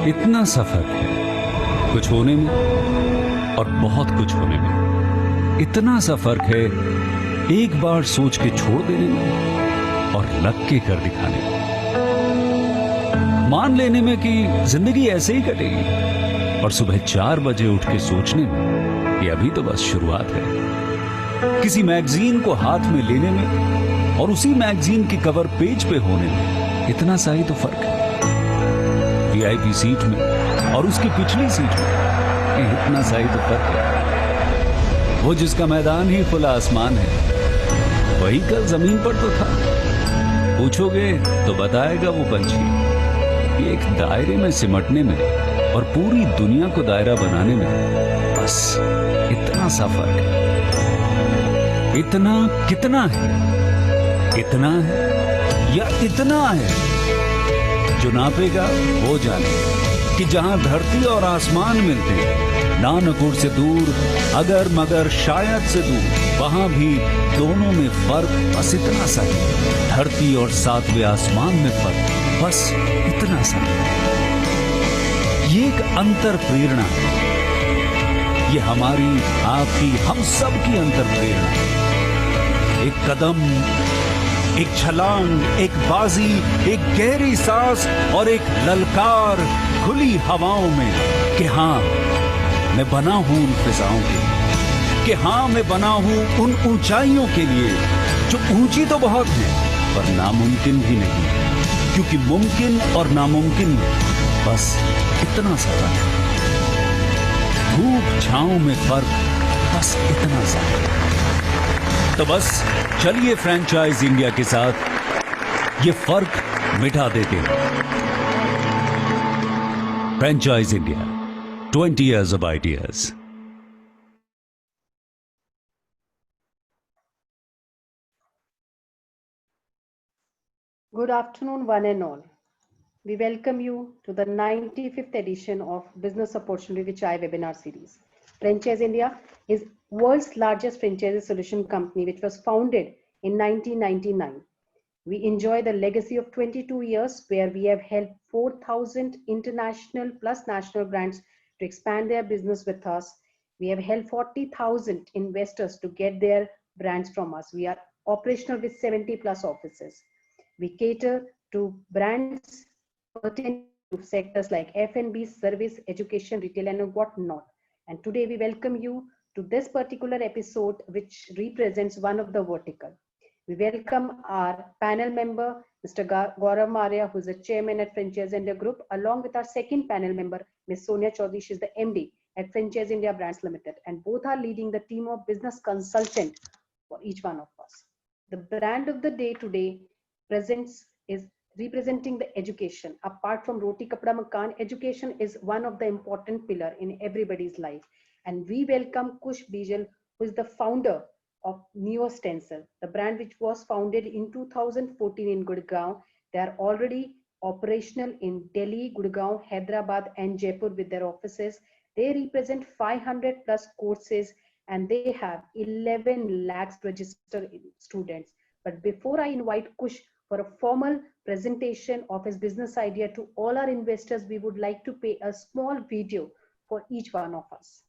इतना सफर है कुछ होने में और बहुत कुछ होने में। इतना सा फर्क है एक बार सोच के छोड़ देने में और लग के कर दिखाने में। मान लेने में कि जिंदगी ऐसे ही कटेगी और सुबह 4 बजे उठ के सोचने में कि अभी तो बस शुरुआत है। किसी मैगजीन को हाथ में लेने में और उसी मैगजीन की कवर पेज पे होने में इतना सा ही तो फर्क है। वीआईपी सीट में और उसकी पिछली सीट में इतना सा ही तो फर्क है। वो जिसका मैदान ही खुला आसमान है वही कल जमीन पर तो था। पूछोगे तो बताएगा वो पंछी कि एक दायरे में सिमटने में और पूरी दुनिया को दायरा बनाने में बस इतना सा फर्क है। इतना कितना है? इतना है या इतना है? जो नापेगा वो जाने कि जहां धरती और आसमान मिलते हैं, नानकुर से दूर, अगर मगर शायद से दूर, वहां भी दोनों में फर्क बस इतना सा है। धरती और 7वें आसमान में फर्क बस इतना सा है। ये एक अंतर प्रेरणा है। ये हमारी, आपकी, हम सब की अंतर प्रेरणा है। एक कदम, एक छलांग, एक बाजी, एक गहरी सांस और एक ललकार खुली हवाओं में कि हाँ मैं बना हूं उन फिजाओं के लिए, कि हाँ मैं बना हूं उन ऊंचाइयों के लिए जो ऊंची तो बहुत है पर नामुमकिन भी नहीं, क्योंकि मुमकिन और नामुमकिन में बस इतना सा फर्क है। धूप छांव में फर्क बस इतना सा है। तो बस चलिए फ्रेंचाइज इंडिया के साथ ये फर्क मिटा देते हैं। Franchise India, 20 years of ideas. Good afternoon, one and all. We welcome you to the 95th edition of Business Opportunity with Chai webinar series. Franchise India is world's largest franchise solution company, which was founded in 1999. We enjoy the legacy of 22 years where we have helped 4,000 international plus national brands to expand their business with us. We have helped 40,000 investors to get their brands from us. We are operational with 70 plus offices. We cater to brands pertaining to sectors like F&B, service, education, retail, and whatnot. And today we welcome you to this particular episode, which represents one of the vertical. We welcome our panel member, Mr. Gaurav Maurya, who is the chairman at Franchise India Group, along with our second panel member, Ms. Sonia Chaudhary. She is the MD at Franchise India Brands Limited, and both are leading the team of business consultant for each one of us. The brand of the day today is representing the education. Apart from Roti Kapda Makan, education is one of the important pillar in everybody's life. And we welcome Kush Bijal, who is the founder of Neo Stencil, the brand which was founded in 2014 in Gurgaon. They are already operational in Delhi, Gurgaon, Hyderabad, and Jaipur with their offices. They represent 500 plus courses and they have 11 lakhs registered students. But before I invite Kush for a formal presentation of his business idea to all our investors, we would like to play a small video for each one of us.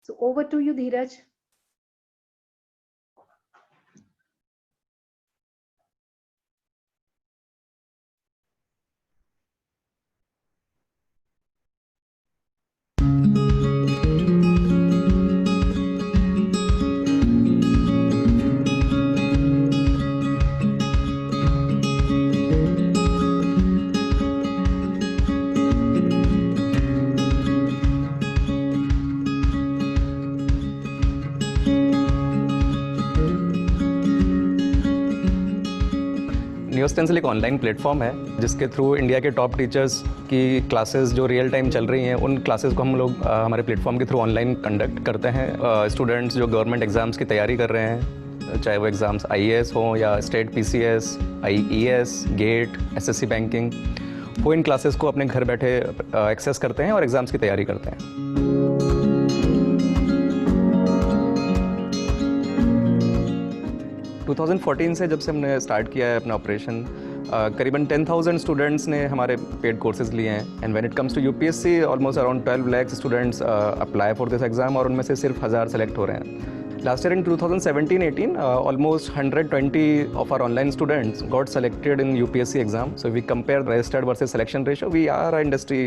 So over to you, Dheeraj. New stencil एक online platform है जिसके through India के top teachers की classes जो real time चल रही हैं उन क्लासेस को हम लोग हमारे प्लेटफॉर्म के थ्रू ऑनलाइन कंडक्ट करते हैं। स्टूडेंट्स जो गवर्नमेंट एग्ज़ाम्स की तैयारी कर रहे हैं, चाहे वो एग्ज़ाम्स IAS हों या state PCS, IES, GATE, SSC banking, वो इन क्लासेस को अपने घर बैठे एक्सेस करते हैं और एग्ज़ाम्स की तैयारी करते हैं। 2014 से जब से हमने स्टार्ट किया है अपना ऑपरेशन, करीबन 10,000 स्टूडेंट्स ने हमारे पेड कोर्सेज लिए हैं and when it comes to UPSC almost around 12 lakhs students apply for this exam और उनमें से सिर्फ 1000 सेलेक्ट हो रहे हैं. Last year in 2017-18, almost 120 of our online students got selected in UPSC exam. So if we compare registered versus selection ratio, we are an industry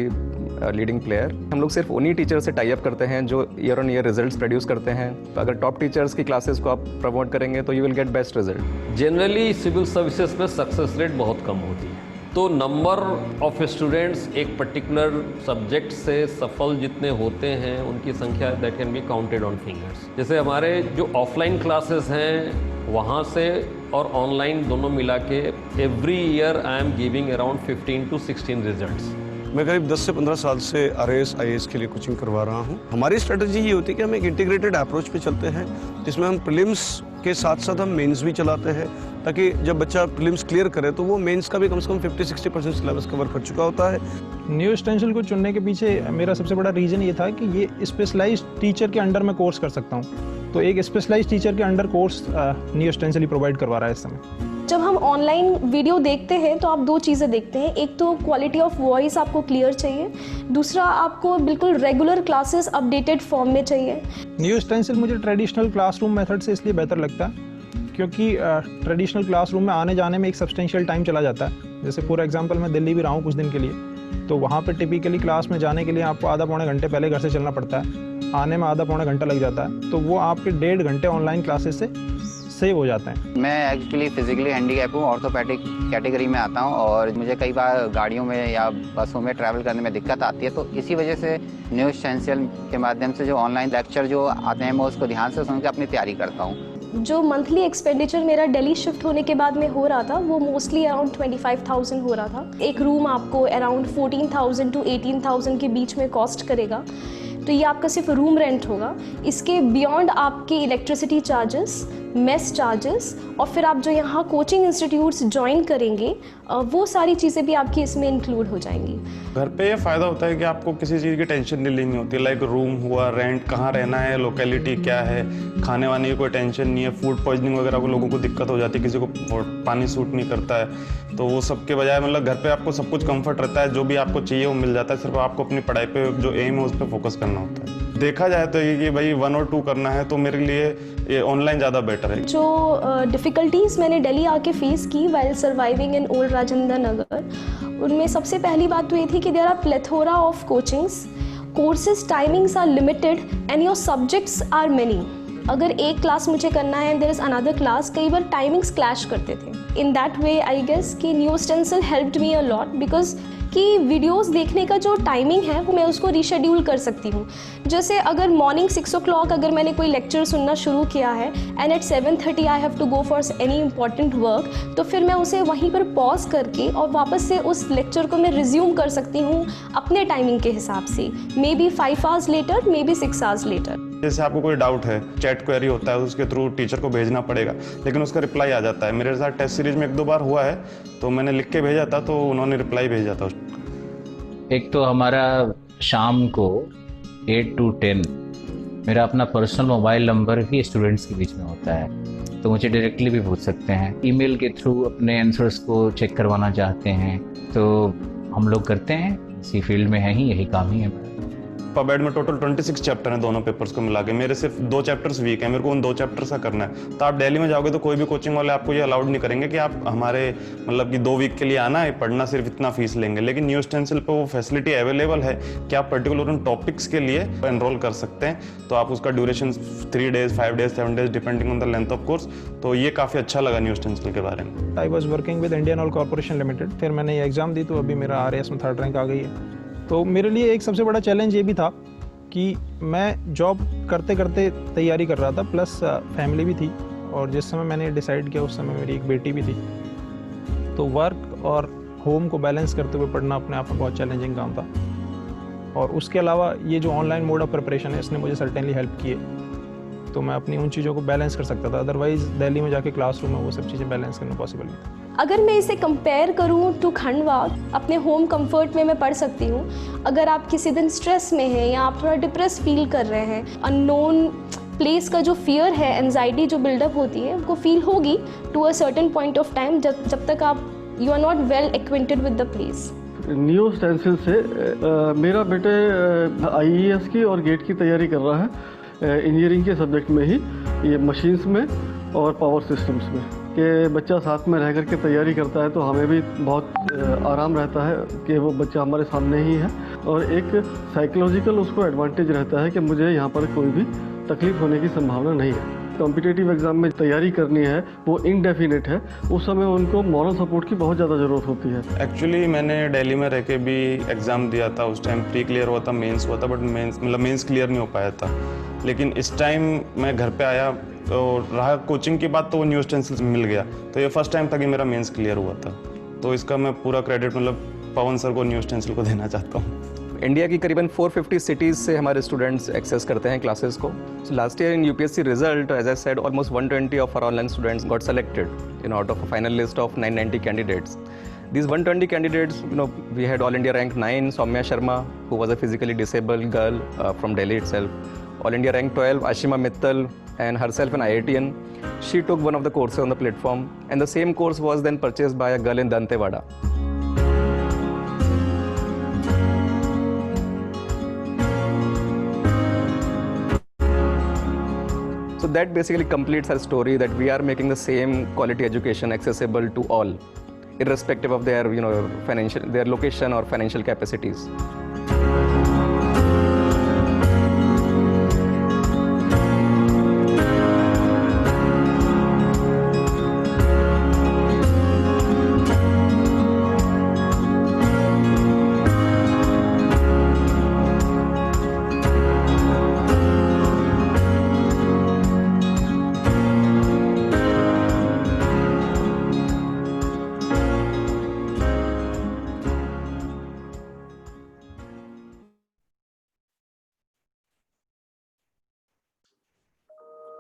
leading player. हम लोग सिर्फ उन्हीं टीचर से टाई अप करते हैं जो year on year results produce करते हैं. तो अगर टॉप टीचर्स की क्लासेस को आप प्रमोट करेंगे तो you will get best result. Generally civil services में सक्सेस रेट बहुत कम होती है. तो नंबर ऑफ स्टूडेंट्स एक पर्टिकुलर सब्जेक्ट से सफल जितने होते हैं उनकी संख्या that can be counted on fingers. जैसे हमारे जो ऑफलाइन क्लासेस हैं वहाँ से और ऑनलाइन दोनों मिला के every year I am giving around 15 to 16 results. मैं करीब 10 से 15 साल से RAS IAS के लिए कोचिंग करवा रहा हूँ. हमारी स्ट्रेटजी ये होती है कि हम एक इंटीग्रेटेड अप्रोच पे चलते हैं जिसमें हम प्रीलिम्स के साथ साथ हम मेंस भी चलाते हैं ताकि जब बच्चा प्रीलिम्स क्लियर करे तो वो मेंस का भी कम से कम 50-60% सिलेबस कवर कर चुका होता है. न्यू स्टेंसिल को चुनने के पीछे मेरा सबसे बड़ा रीज़न ये था कि ये स्पेशलाइज्ड टीचर के अंडर में कोर्स कर सकता हूँ. तो एक स्पेशलाइज्ड टीचर के अंडर कोर्स न्यू स्टेंसिल ही प्रोवाइड करवा रहा है इस समय. जब हम ऑनलाइन वीडियो देखते हैं तो आप दो चीज़ें देखते हैं. एक तो क्वालिटी ऑफ वॉइस आपको क्लियर चाहिए, दूसरा आपको बिल्कुल रेगुलर क्लासेस अपडेटेड फॉर्म में चाहिए. न्यू स्टेंसिल मुझे ट्रेडिशनल क्लासरूम मेथड से इसलिए बेहतर लगता है क्योंकि ट्रेडिशनल क्लासरूम में आने जाने में एक सब्सटेंशियल टाइम चला जाता है. जैसे फॉर एग्जांपल मैं दिल्ली भी रहा हूँ कुछ दिन के लिए, तो वहाँ पे टिपिकली क्लास में जाने के लिए आपको आधा पौने घंटे पहले घर से चलना पड़ता है, आने में आधा पौने घंटा लग जाता है. तो वो आपके 1.5 घंटे ऑनलाइन क्लासेस से सेव हो जाते हैं. मैं एक्चुअली फिजिकली हैंडीकैप हूँ, ऑर्थोपेडिक कैटेगरी में आता हूँ और मुझे कई बार गाड़ियों में या बसों में ट्रैवल करने में दिक्कत आती है. तो इसी वजह से न्यू स्टेंसिल के माध्यम से जो ऑनलाइन लेक्चर जो आते हैं मैं उसको ध्यान से सुन के अपनी तैयारी करता हूँ. जो मंथली एक्सपेंडिचर मेरा दिल्ली शिफ्ट होने के बाद में हो रहा था वो मोस्टली अराउंड 25,000 हो रहा था. एक रूम आपको अराउंड 14,000 to 18,000 के बीच में कॉस्ट करेगा. तो ये आपका सिर्फ रूम रेंट होगा. इसके बियॉन्ड आपके इलेक्ट्रिसिटी चार्जेस, मेस चार्जेस और फिर आप जो यहाँ कोचिंग इंस्टीट्यूट्स ज्वाइन करेंगे वो सारी चीज़ें भी आपकी इसमें इंक्लूड हो जाएंगी. घर पे ये फ़ायदा होता है कि आपको किसी चीज़ की टेंशन नहीं लेनी होती. लाइक रूम हुआ, रेंट, कहाँ रहना है, लोकेलिटी क्या है, खाने वाने की कोई टेंशन नहीं है. फूड पॉइजनिंग वगैरह को लोगों को दिक्कत हो जाती है, किसी को पानी सूट नहीं करता है. तो वो सब के बजाय मतलब घर पे आपको सब कुछ कंफर्ट रहता है, जो भी आपको चाहिए वो मिल जाता है. सिर्फ आपको अपनी पढ़ाई पे जो एम है उस पर फोकस करना होता है. देखा जाए तो ये कि भाई 1 और 2 करना है तो मेरे लिए ये ऑनलाइन ज़्यादा बेटर है. जो डिफ़िकल्टीज़ मैंने दिल्ली आके फेस की while surviving in old Rajendra Nagar, उनमें सबसे पहली बात तो ये थी कि there are plethora of coachings, courses timings are limited and your subjects are many. अगर एक क्लास मुझे करना है and there is another class, कई बार टाइमिंग्स क्लैश करते थे. In that way I guess कि new stencil helped me a lot because कि वीडियोस देखने का जो टाइमिंग है वो मैं उसको रीशेड्यूल कर सकती हूँ. जैसे अगर मॉर्निंग 6 o'clock अगर मैंने कोई लेक्चर सुनना शुरू किया है and at 7:30 I have to go for any important work, तो फिर मैं उसे वहीं पर पॉज करके और वापस से उस लेक्चर को मैं रिज्यूम कर सकती हूँ अपने टाइमिंग के हिसाब से. Maybe 5 hours later, maybe 6 hours later. जैसे आपको कोई डाउट है, चैट क्वेरी होता है, उसके थ्रू टीचर को भेजना पड़ेगा, लेकिन उसका रिप्लाई आ जाता है. मेरे साथ टेस्ट सीरीज में 1-2 बार हुआ है तो मैंने लिख के भेजा था तो उन्होंने रिप्लाई भेजा था. एक तो हमारा शाम को 8 to 10 मेरा अपना पर्सनल मोबाइल नंबर भी स्टूडेंट्स के बीच में होता है, तो मुझे डायरेक्टली भी पूछ सकते हैं. ईमेल के थ्रू अपने आंसर्स को चेक करवाना चाहते हैं तो हम लोग करते हैं, इसी फील्ड में है ही, यही काम ही है. पबेड में टोटल 26 चैप्टर हैं दोनों पेपर्स को मिला के. मेरे सिर्फ 2 चैप्टर्स वीक हैं, मेरे को उन 2 चैप्टर्स का करना है. तो आप दिल्ली में जाओगे तो कोई भी कोचिंग वाले आपको ये अलाउड नहीं करेंगे कि आप हमारे मतलब कि 2 वीक के लिए आना है, पढ़ना, सिर्फ इतना फीस लेंगे. लेकिन न्यू स्टेंसिल पे वो फैसिलिटी अवेलेबल है कि आप पर्टिकुलर उन टॉपिक्स के लिए एनरोल कर सकते हैं. तो आप उसका duration 3 days, 5 days, 7 days depending on the length of course. तो ये काफ़ी अच्छा लगा न्यू स्टेंसिल के बारे में. I was working with Indian oil corporation limited. फिर मैंने ये एग्ज़ाम दी तो अभी मेरा RAS में 3rd रैंक आ गई है. तो मेरे लिए एक सबसे बड़ा चैलेंज ये भी था कि मैं जॉब करते करते तैयारी कर रहा था, प्लस फैमिली भी थी. और जिस समय मैंने डिसाइड किया उस समय मेरी एक बेटी भी थी. तो वर्क और होम को बैलेंस करते हुए पढ़ना अपने आप में बहुत चैलेंजिंग काम था. और उसके अलावा ये जो ऑनलाइन मोड ऑफ प्रिपरेशन है इसने मुझे सर्टेनली हेल्प किए, तो मैं अपनी उन चीज़ों को बैलेंस कर सकता था. अदरवाइज़ दिल्ली में जाके क्लासरूम में वो सब चीज़ें बैलेंस करना पॉसिबल नहीं था. अगर मैं इसे कंपेयर करूँ टू खंडवा, अपने होम कंफर्ट में मैं पढ़ सकती हूँ. अगर आप किसी दिन स्ट्रेस में हैं या आप थोड़ा डिप्रेस फील कर रहे हैं, अननोन प्लेस का जो फियर है, एंजाइटी जो बिल्डअप होती है, वो फील होगी to a certain point of time. जब तक आप you are not well acquainted with the place. New stencil से मेरा बेटे आईईएस की और गेट की तैयारी कर रहा है इंजीनियरिंग के सब्जेक्ट में ही, ये मशीन्स में और पावर सिस्टम्स में, कि बच्चा साथ में रह कर के तैयारी करता है तो हमें भी बहुत आराम रहता है कि वो बच्चा हमारे सामने ही है, और एक साइकोलॉजिकल उसको एडवांटेज रहता है कि मुझे यहाँ पर कोई भी तकलीफ होने की संभावना नहीं है। कॉम्पिटिटिव एग्ज़ाम में तैयारी करनी है वो इनडेफिनेट है, उस समय उनको मॉरल सपोर्ट की बहुत ज़्यादा ज़रूरत होती है। एक्चुअली मैंने दिल्ली में रह के भी एग्ज़ाम दिया था, उस टाइम प्री क्लियर हुआ था, मेंस हुआ था, बट मेंस क्लियर नहीं हो पाया था। लेकिन इस टाइम मैं घर पे आया तो रहा कोचिंग की बात, तो वो न्यू स्टेंसिल्स मिल गया, तो ये फर्स्ट टाइम था कि मेरा मेंस क्लियर हुआ था। तो इसका मैं पूरा क्रेडिट पवन सर को, न्यू स्टेंसिल को देना चाहता हूँ। इंडिया की करीबन 450 सिटीज़ से हमारे स्टूडेंट्स एक्सेस करते हैं क्लासेस को। Last year in UPSC result, as I said, almost 120 of our online students got selected in out of a final list of 990 candidates. These 120 candidates, we had All India rank 9, Soumya Sharma, who was a physically disabled girl from Delhi itself. All India rank 12, Ashima Mittal, and herself an IITian. She took one of the courses on the platform, and the same course was then purchased by a girl in Dantewada. So that basically completes our story, that we are making the same quality education accessible to all, irrespective of their, their location or financial capacities.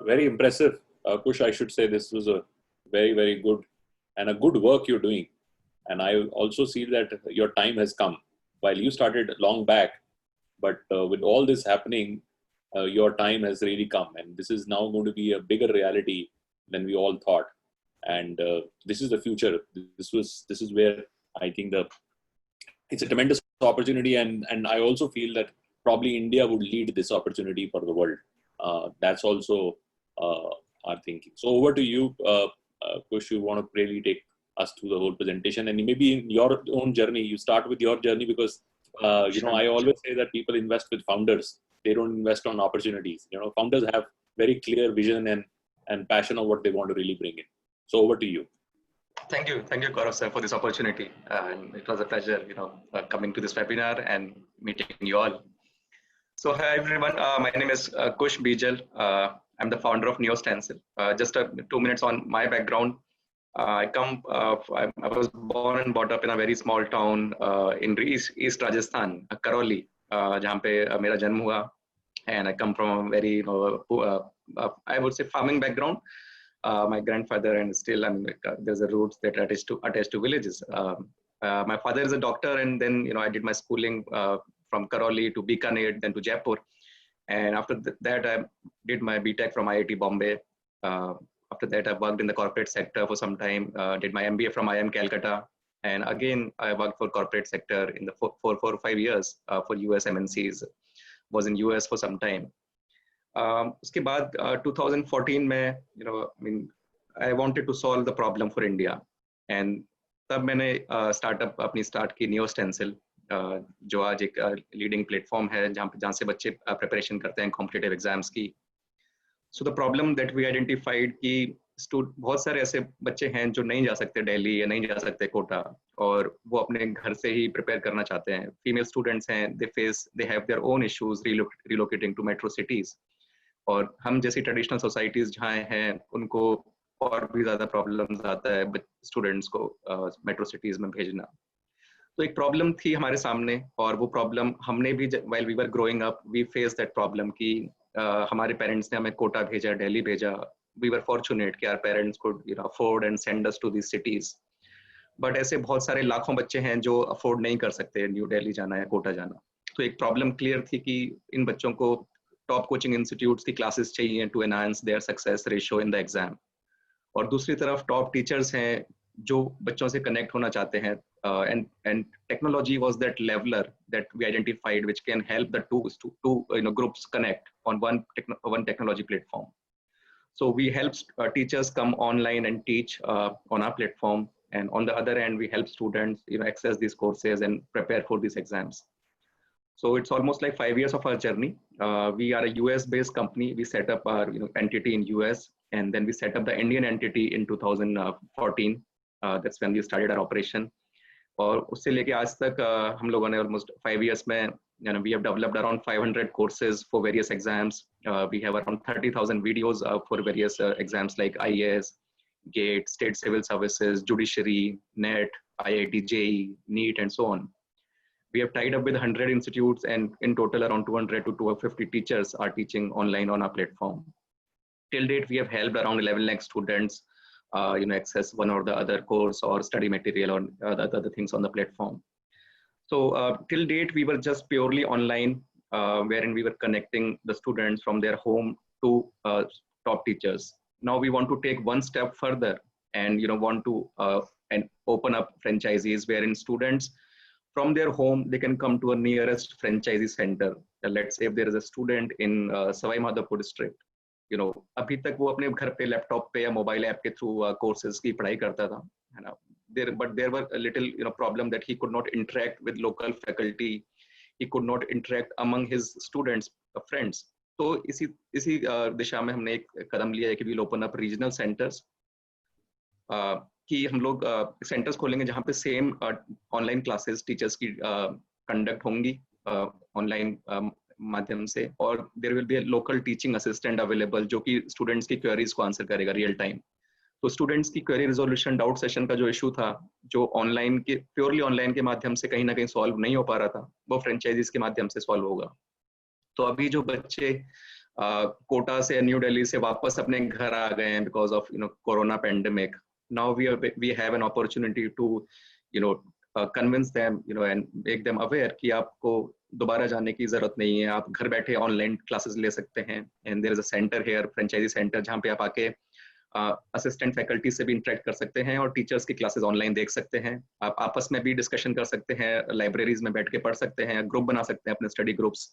Very impressive, Kush. I should say this was a very, very good and a good work you're doing. And I also see that your time has come. While you started long back, but with all this happening, your time has really come. And this is now going to be a bigger reality than we all thought. And this is the future. This is where I think it's a tremendous opportunity. And I also feel that probably India would lead this opportunity for the world. That's also our thinking. So over to you, Kush. You want to really take us through the whole presentation, and maybe in your own journey, you start with your journey, because I always say that people invest with founders. They don't invest on opportunities. Founders have very clear vision and passion of what they want to really bring in. So over to you. Thank you, Gaurav sir, for this opportunity. And it was a pleasure, coming to this webinar and meeting you all. So hi everyone, my name is Kush Bijal. I'm the founder of Neo Stencil. Just 2 minutes on my background. I was born and brought up in a very small town in East Rajasthan, Karoli, जहाँ पे मेरा जन्म हुआ. And I come from a very, I would say, farming background. My grandfather, and still there's a roots that attached to villages. My father is a doctor, and then I did my schooling from Karoli to Bikaner, then to Jaipur. And after that, I did my BTech from IIT Bombay. After that, I worked in the corporate sector for some time, did my MBA from IIM Calcutta. And again, I worked for corporate sector in the 4 or 5 years for US MNCs, was in US for some time. उसके बाद 2014 में, I wanted to solve the problem for India. And तब मैंने startup अपनी start की Neo Stencil, जो आज एक लीडिंग प्लेटफॉर्म है जहाँ से बच्चे प्रिपरेशन करते हैं कॉम्पिटिटिव एग्जाम्स की. So the problem that we identified कि बहुत सारे ऐसे बच्चे हैं जो नहीं जा सकते दिल्ली या नहीं जा सकते कोटा, और वो अपने घर से ही प्रिपेयर करना चाहते हैं. फीमेल स्टूडेंट्स हैं, they have their own issues relocating to metro cities, और हम जैसी ट्रेडिशनल सोसाइटीज जहाँ हैं उनको और भी ज़्यादा प्रॉब्लम्स आता है स्टूडेंट्स को मेट्रो सिटीज में भेजना. तो एक प्रॉब्लम थी हमारे सामने, और वो प्रॉब्लम हमने भी while we were growing up we face that problem कि हमारे पेरेंट्स ने हमें कोटा भेजा, दिल्ली भेजा. वी वर फॉर्चुनेट कि our parents could afford and send us to this cities. But ऐसे बहुत सारे लाखों बच्चे हैं जो अफोर्ड नहीं कर सकते न्यू दिल्ली जाना या कोटा जाना. तो एक प्रॉब्लम क्लियर थी कि इन बच्चों को टॉप कोचिंग इंस्टीट्यूट्स की क्लासेस चाहिए to enhance their success ratio in the exam. और दूसरी तरफ टॉप टीचर्स हैं जो बच्चों से कनेक्ट होना चाहते हैं, and technology was that leveler that we identified which can help the two groups connect on one technology platform. So we help teachers come online and teach on our platform, and on the other end we help students access these courses and prepare for these exams. So it's almost like 5 years of our journey. We are a US-based company. We set up our entity in US, and then we set up the Indian entity in 2014. That's when we started our operation. और उससे लेके आज तक हम लोगों ने almost 5 years में we have developed around 500 courses for various exams. We have around 30,000 videos for various exams like IAS, GATE, State Civil Services, Judiciary, NET, IIT, JEE, NEET, and so on. We have tied up with 100 institutes, and in total around 200 to 250 teachers are teaching online on our platform. Till date, we have helped around 11 lakh students access one or the other course or study material or the other things on the platform. So till date, we were just purely online, wherein we were connecting the students from their home to top teachers. Now we want to take one step further and want to and open up franchises wherein students from their home, they can come to a nearest franchisee center. Let's say if there is a student in Savai Madhopur district, अभी तक वो अपने घर पे laptop पे या mobile app के through courses की पढ़ाई करता था, है ना. But there were a little problem that he could not interact with local faculty. He could not interact among his students, friends. तो इसी दिशा में हमने एक कदम लिया है कि we'll open up regional centers. कि हम लोग सेंटर्स खोलेंगे जहाँ पे सेम ऑनलाइन क्लासेस टीचर्स की कंडक्ट होंगी ऑनलाइन माध्यम से, और there will be a local teaching assistant available जो कि स्टूडेंट्स की क्वेरीज को आंसर करेगा रियल टाइम. तो स्टूडेंट्स की क्वेरी रिजोल्यूशन, डाउट सेशन का जो इशू था, जो ऑनलाइन के प्योरली ऑनलाइन के माध्यम से कहीं ना कहीं सॉल्व नहीं हो पा रहा था, वो फ्रेंचाइजीज के माध्यम से सॉल्व होगा. तो अभी जो बच्चे कोटा से, न्यू दिल्ली से वापस अपने घर आ गए हैं because of corona pandemic, now we have an opportunity to convince them and make them aware कि आपको दोबारा जाने की जरूरत नहीं है, आप घर बैठे ऑनलाइन क्लासेस ले सकते हैं. And there is a centre here, franchisee centre, जहाँ पे आप आके असिस्टेंट फैकल्टी से भी इंटरेक्ट कर सकते हैं और टीचर्स की क्लासेस ऑनलाइन देख सकते हैं. आप आपस में भी डिस्कशन कर सकते हैं, लाइब्रेरीज में बैठ के पढ़ सकते हैं, ग्रुप बना सकते हैं अपने study groups,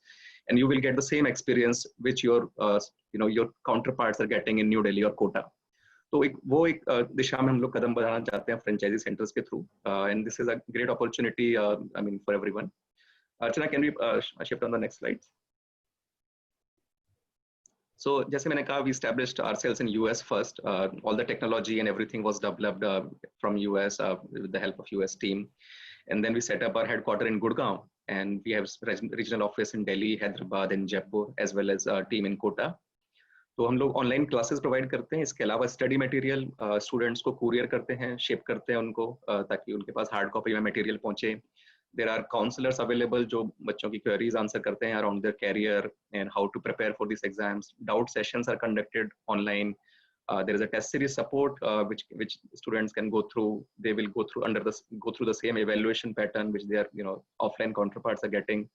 and you will get the same experience which your counterparts are getting in New Delhi और कोटा. तो एक दिशा में हम लोग कदम बढ़ाना चाहते हैं फ्रेंचाइजी सेंटर्स के through, and this is a great opportunity I mean for everyone. Archana, can we shift on the next slide? So जैसे मैंने कहा, we established ourselves in US first. All the technology and everything was developed from US with the help of US team. And then we set up our headquarters in Gurgaon, and we have regional office in Delhi, Hyderabad, and Jaipur, as well as a team in Kota. तो हम लोग online classes provide करते हैं. इसके अलावा study material students को courier करते हैं, शिप करते हैं उनको, ताकि उनके पास हार्ड कॉपी में मटेरियल पहुंचे. There are counselors available जो बच्चों की queries answer करते हैं around their career and how to prepare for these exams. Doubt sessions are conducted online. There is a test series support which students can go through. They will go through the same evaluation pattern which their offline counterparts are getting.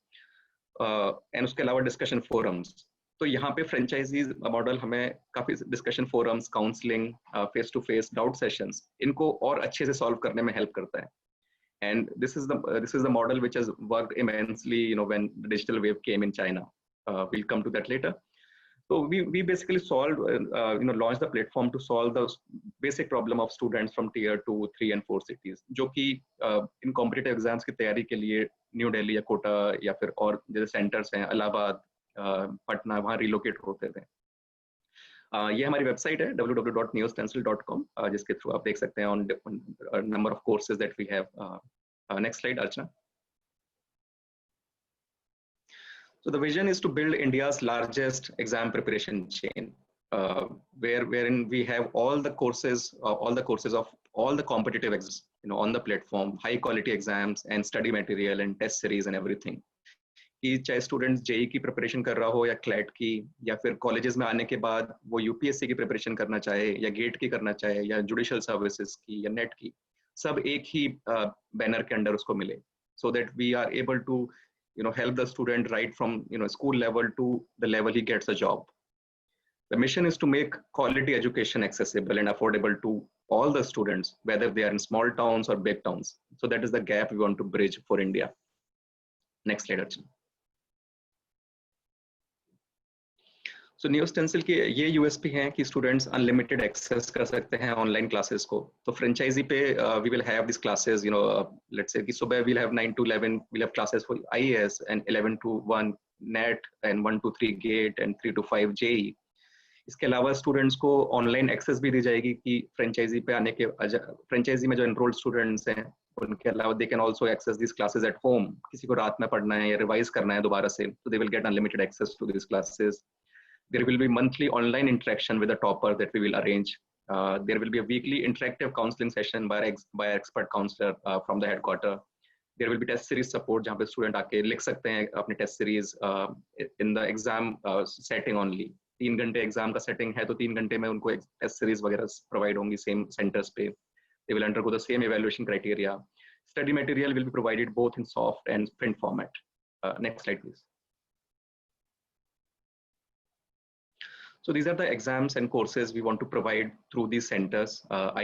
And उसके अलावा discussion forums. तो यहाँ पे franchises model हमें काफी discussion forums, counselling, face to face doubt sessions, इनको और अच्छे से सॉल्व करने में हेल्प करता है. And this is the model which has worked immensely, when the digital wave came in China. We'll come to that later. So we basically solved, launched the platform to solve the basic problem of students from tier 2, 3 and 4 cities, जो कि इन competitive exams की तैयारी के लिए new Delhi या कोटा या फिर और जैसे सेंटर्स हैं, इलाहाबाद, पटना, वहाँ रिलोकेट होते थे. ये हमारी वेबसाइट है www.neostencil.com, जिसके थ्रू आप देख सकते हैं on number of courses that we have. Next slide, Archana. So the vision is to build India's largest exam preparation chain, wherein we have all the courses of all the competitive exams, on the platform, high quality exams and study material and test series and everything. कि चाहे students JEE की preparation कर रहा हो या CLAT की, या फिर कॉलेजेस में आने के बाद वो यूपीएससी की प्रिपरेशन करना चाहे या गेट की करना चाहे या जुडिशियल सर्विसेज की या नेट की, सब एक ही बैनर के अंडर उसको मिले, so that we are able to help the student right from school level to the level he gets a job. The mission is to make quality education accessible and affordable to all the students, whether they are in small towns or big towns. So that is the gap we want to bridge for India. Next slide, Archana. So Neo Stencil की ये USP है कि students unlimited access कर सकते हैं online classes को. तो franchisee पे we will have these classes, you know, let's say कि सुबह we'll have 9 to 11, we'll have classes for IAS and 11 to 1 NET and 1 to 3 GATE and 3 to 5 JEE. इसके अलावा स्टूडेंट्स को ऑनलाइन एक्सेस भी दी जाएगी कि फ्रेंचाइजी पे आने के फ्रेंचाइजी में जो एनरोल्ड स्टूडेंट्स हैं उनके अलावा they can also access this classes at home. किसी को रात में पढ़ना है या रिवाइज करना है दोबारा से, तो they will get unlimited access to this classes. There will be monthly online interaction with the topper that we will arrange. There will be a weekly interactive counseling session by an expert counselor from the headquarter. There will be test series support जहाँ पे student आके लिख सकते हैं अपने test series in the exam setting only. 3 घंटे exam का setting है तो 3 घंटे में उनको टेस्ट सीरीज वगैरह प्रोवाइड होंगी सेम सेंटर्स पे. They will undergo the same evaluation criteria. Study material will be provided both in soft and print format. Next slide, please. So these are the exams and courses we want to provide through these centers.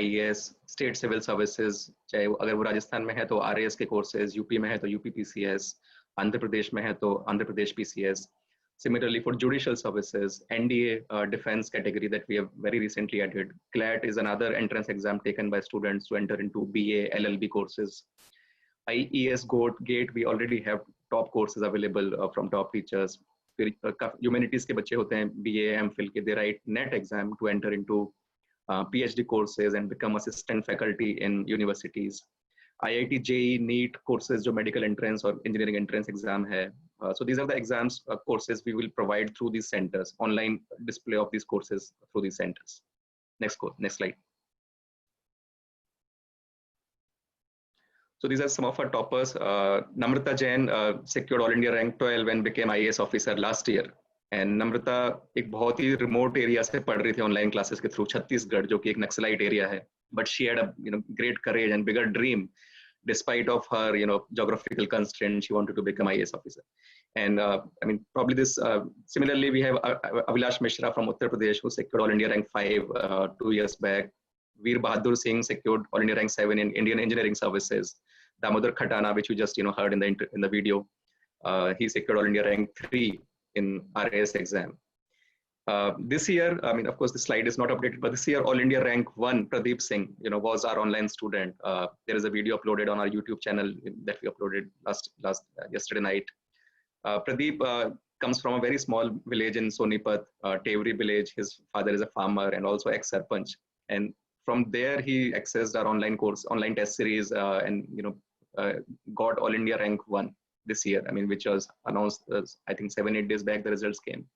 IAS, State Civil Services, चाहे अगर वो राजस्थान में है तो RAS के courses, UP में है तो UP PCS, आंध्र प्रदेश में है तो Andhra Pradesh PCS. Similarly, for judicial services, NDA defense category that we have very recently added. CLAT is another entrance exam taken by students to enter into BA, LLB courses. IES GATE, we already have top courses available from top teachers. फिर humanities के बच्चे होते हैं BA, MPhil के, they write NET exam to enter into PhD courses and become assistant faculty in universities. IIT JEE NEET courses जो medical entrance और engineering entrance exam है. So these are the exams courses we will provide through these centers, online display of these courses through these centers. Next slide. So these are some of our toppers. Namrata Jain secured All India rank 12 and became IAS officer last year. And Namrata एक बहुत ही remote area से पढ़ रही थी online classes के through Chhattisgarh जो कि एक नक्सलाइट area है. But she had a great courage and bigger dream. Despite of her geographical constraints, she wanted to become IAS officer. And I mean probably this similarly we have Avilash Mishra from Uttar Pradesh who secured All India rank 5 2 years back. Veer Bahadur Singh secured All India rank 7 in Indian Engineering Services. Damodar Khatana, which you just heard in the video, he secured All India rank 3 in RAS exam. This year, I mean, of course, the slide is not updated, but this year, All India rank 1, Pradeep Singh, was our online student. There is a video uploaded on our YouTube channel that we uploaded yesterday night. Pradeep comes from a very small village in Sonipat, Tevri village. His father is a farmer and also ex-sarpanch. And from there, he accessed our online test series, and got All India rank 1 this year. I mean, which was announced, I think 7-8 days back. The results came.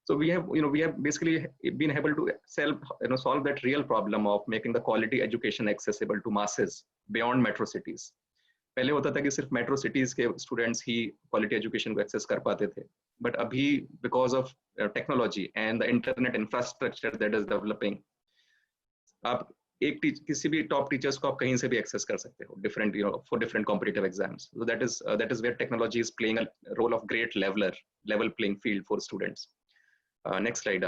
So we have basically been able to solve that real problem of making the quality education accessible to masses beyond metro cities. पहले होता था कि सिर्फ metro cities के students ही quality education को access कर पाते थे. But अभी because of technology and the internet infrastructure that is developing, आप किसी भी top teachers को आप कहीं से भी access कर सकते हो, different for different competitive exams. So that is where technology is playing a role of great level playing field for students. Next slide.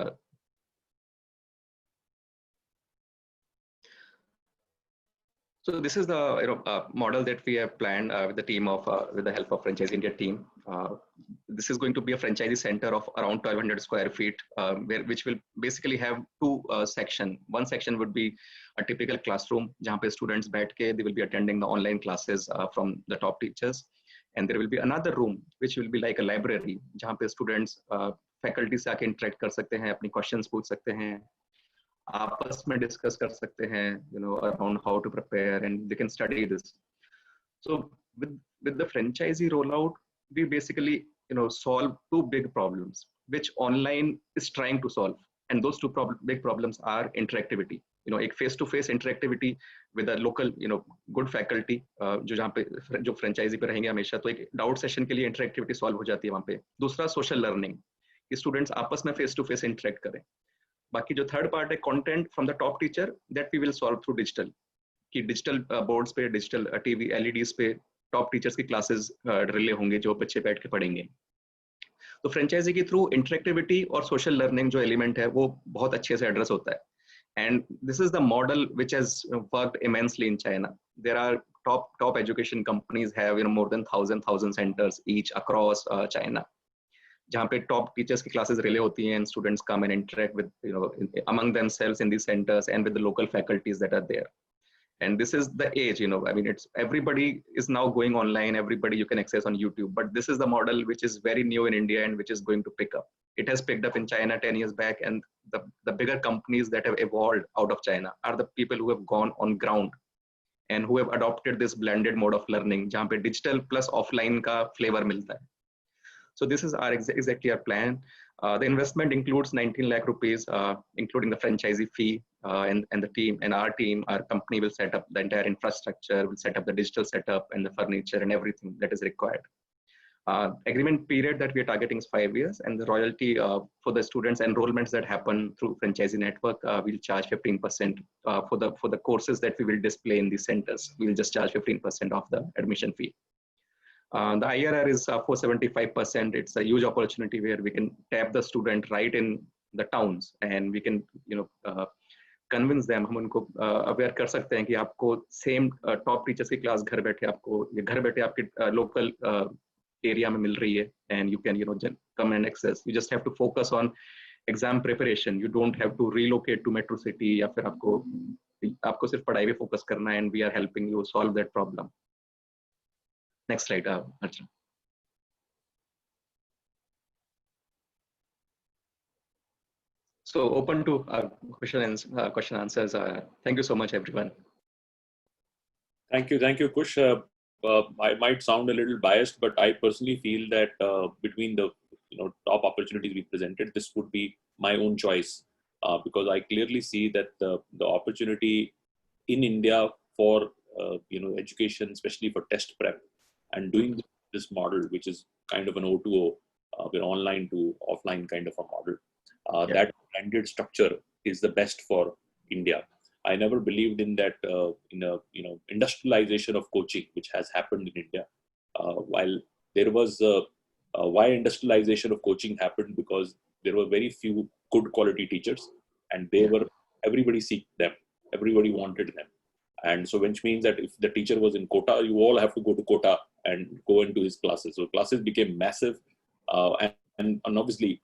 So this is the model that we have planned with the team with the help of Franchise India team. This is going to be a franchisee center of around 1,200 square feet, which will basically have two sections. One section would be a typical classroom, जहाँ पे students बैठ के they will be attending the online classes from the top teachers, and there will be another room which will be like a library, जहाँ पे students faculty से आके interact कर सकते हैं, अपनी questions पूछ सकते हैं, आपस में discuss कर सकते हैं, around how to prepare, and they can study this. So with the franchisee rollout, we basically solve two big problems which online is trying to solve, and those two big problems are interactivity. एक face-to-face interactivity with a local good faculty जो जहाँ पे जो franchisee पे रहेंगे हमेशा, तो एक doubt session के लिए interactivity solve हो जाती है वहाँ पे. दूसरा social learning, कि students आपस में face-to-face interact करें. बाकी जो थर्ड पार्ट है content from the top teacher that we will solve through digital, कि डिजिटल बोर्ड्स पे, डिजिटल टीवी एलईडीज पे टॉप टीचर्स की क्लासेस रिले होंगे जो बच्चे बैठ के पढ़ेंगे. तो फ्रेंचाइजी के थ्रू इंटरेक्टिविटी और सोशल लर्निंग जो एलिमेंट है वो बहुत अच्छे से एड्रेस होता है. And this is the model which has worked immensely in China. There are top education companies have more than 1,000 centers each across China. जहाँ पे top teachers की classes relay होती हैं and students come and interact with among themselves in these centers and with the local faculties that are there. And this is the age, I mean, it's everybody is now going online, everybody you can access on YouTube, but this is the model which is very new in India and which is going to pick up. It has picked up in China 10 years back, and the bigger companies that have evolved out of China are the people who have gone on ground and who have adopted this blended mode of learning, जहाँ पे digital plus offline का flavor मिलता है. So this is our exactly our plan. The investment includes 19 lakh rupees, including the franchisee fee, and the team and our team, our company will set up the entire infrastructure, will set up the digital setup and the furniture and everything that is required. Agreement period that we are targeting is 5 years, and the royalty for the students enrollments that happen through franchisee network, we'll charge 15% for the courses that we will display in these centers. We will just charge 15% of the admission fee. The IRR is 475%. It's a huge opportunity where we can tap the student right in the towns, and we can convince them. हम उनको aware कर सकते हैं कि आपको same top teachers की class घर बैठे आपके local area में मिल रही है, and you can come and access. You just have to focus on exam preparation. You don't have to relocate to metro city, या फिर आपको सिर्फ पढ़ाई पे focus करना है, and we are helping you solve that problem. Next slide, Archana. So open to question answers. Thank you so much, everyone. Thank you, Kush. I might sound a little biased, but I personally feel that between the top opportunities we presented, this would be my own choice, because I clearly see that the opportunity in India for education, especially for test prep, and doing this model, which is kind of an O2O, online to offline kind of a model. That blended structure is the best for India. I never believed in that industrialization of coaching, which has happened in India. While there was why industrialization of coaching happened, because there were very few good quality teachers, and everybody seeked them, everybody wanted them. And so, which means that if the teacher was in Kota, you all have to go to Kota and go into his classes. So classes became massive, and obviously,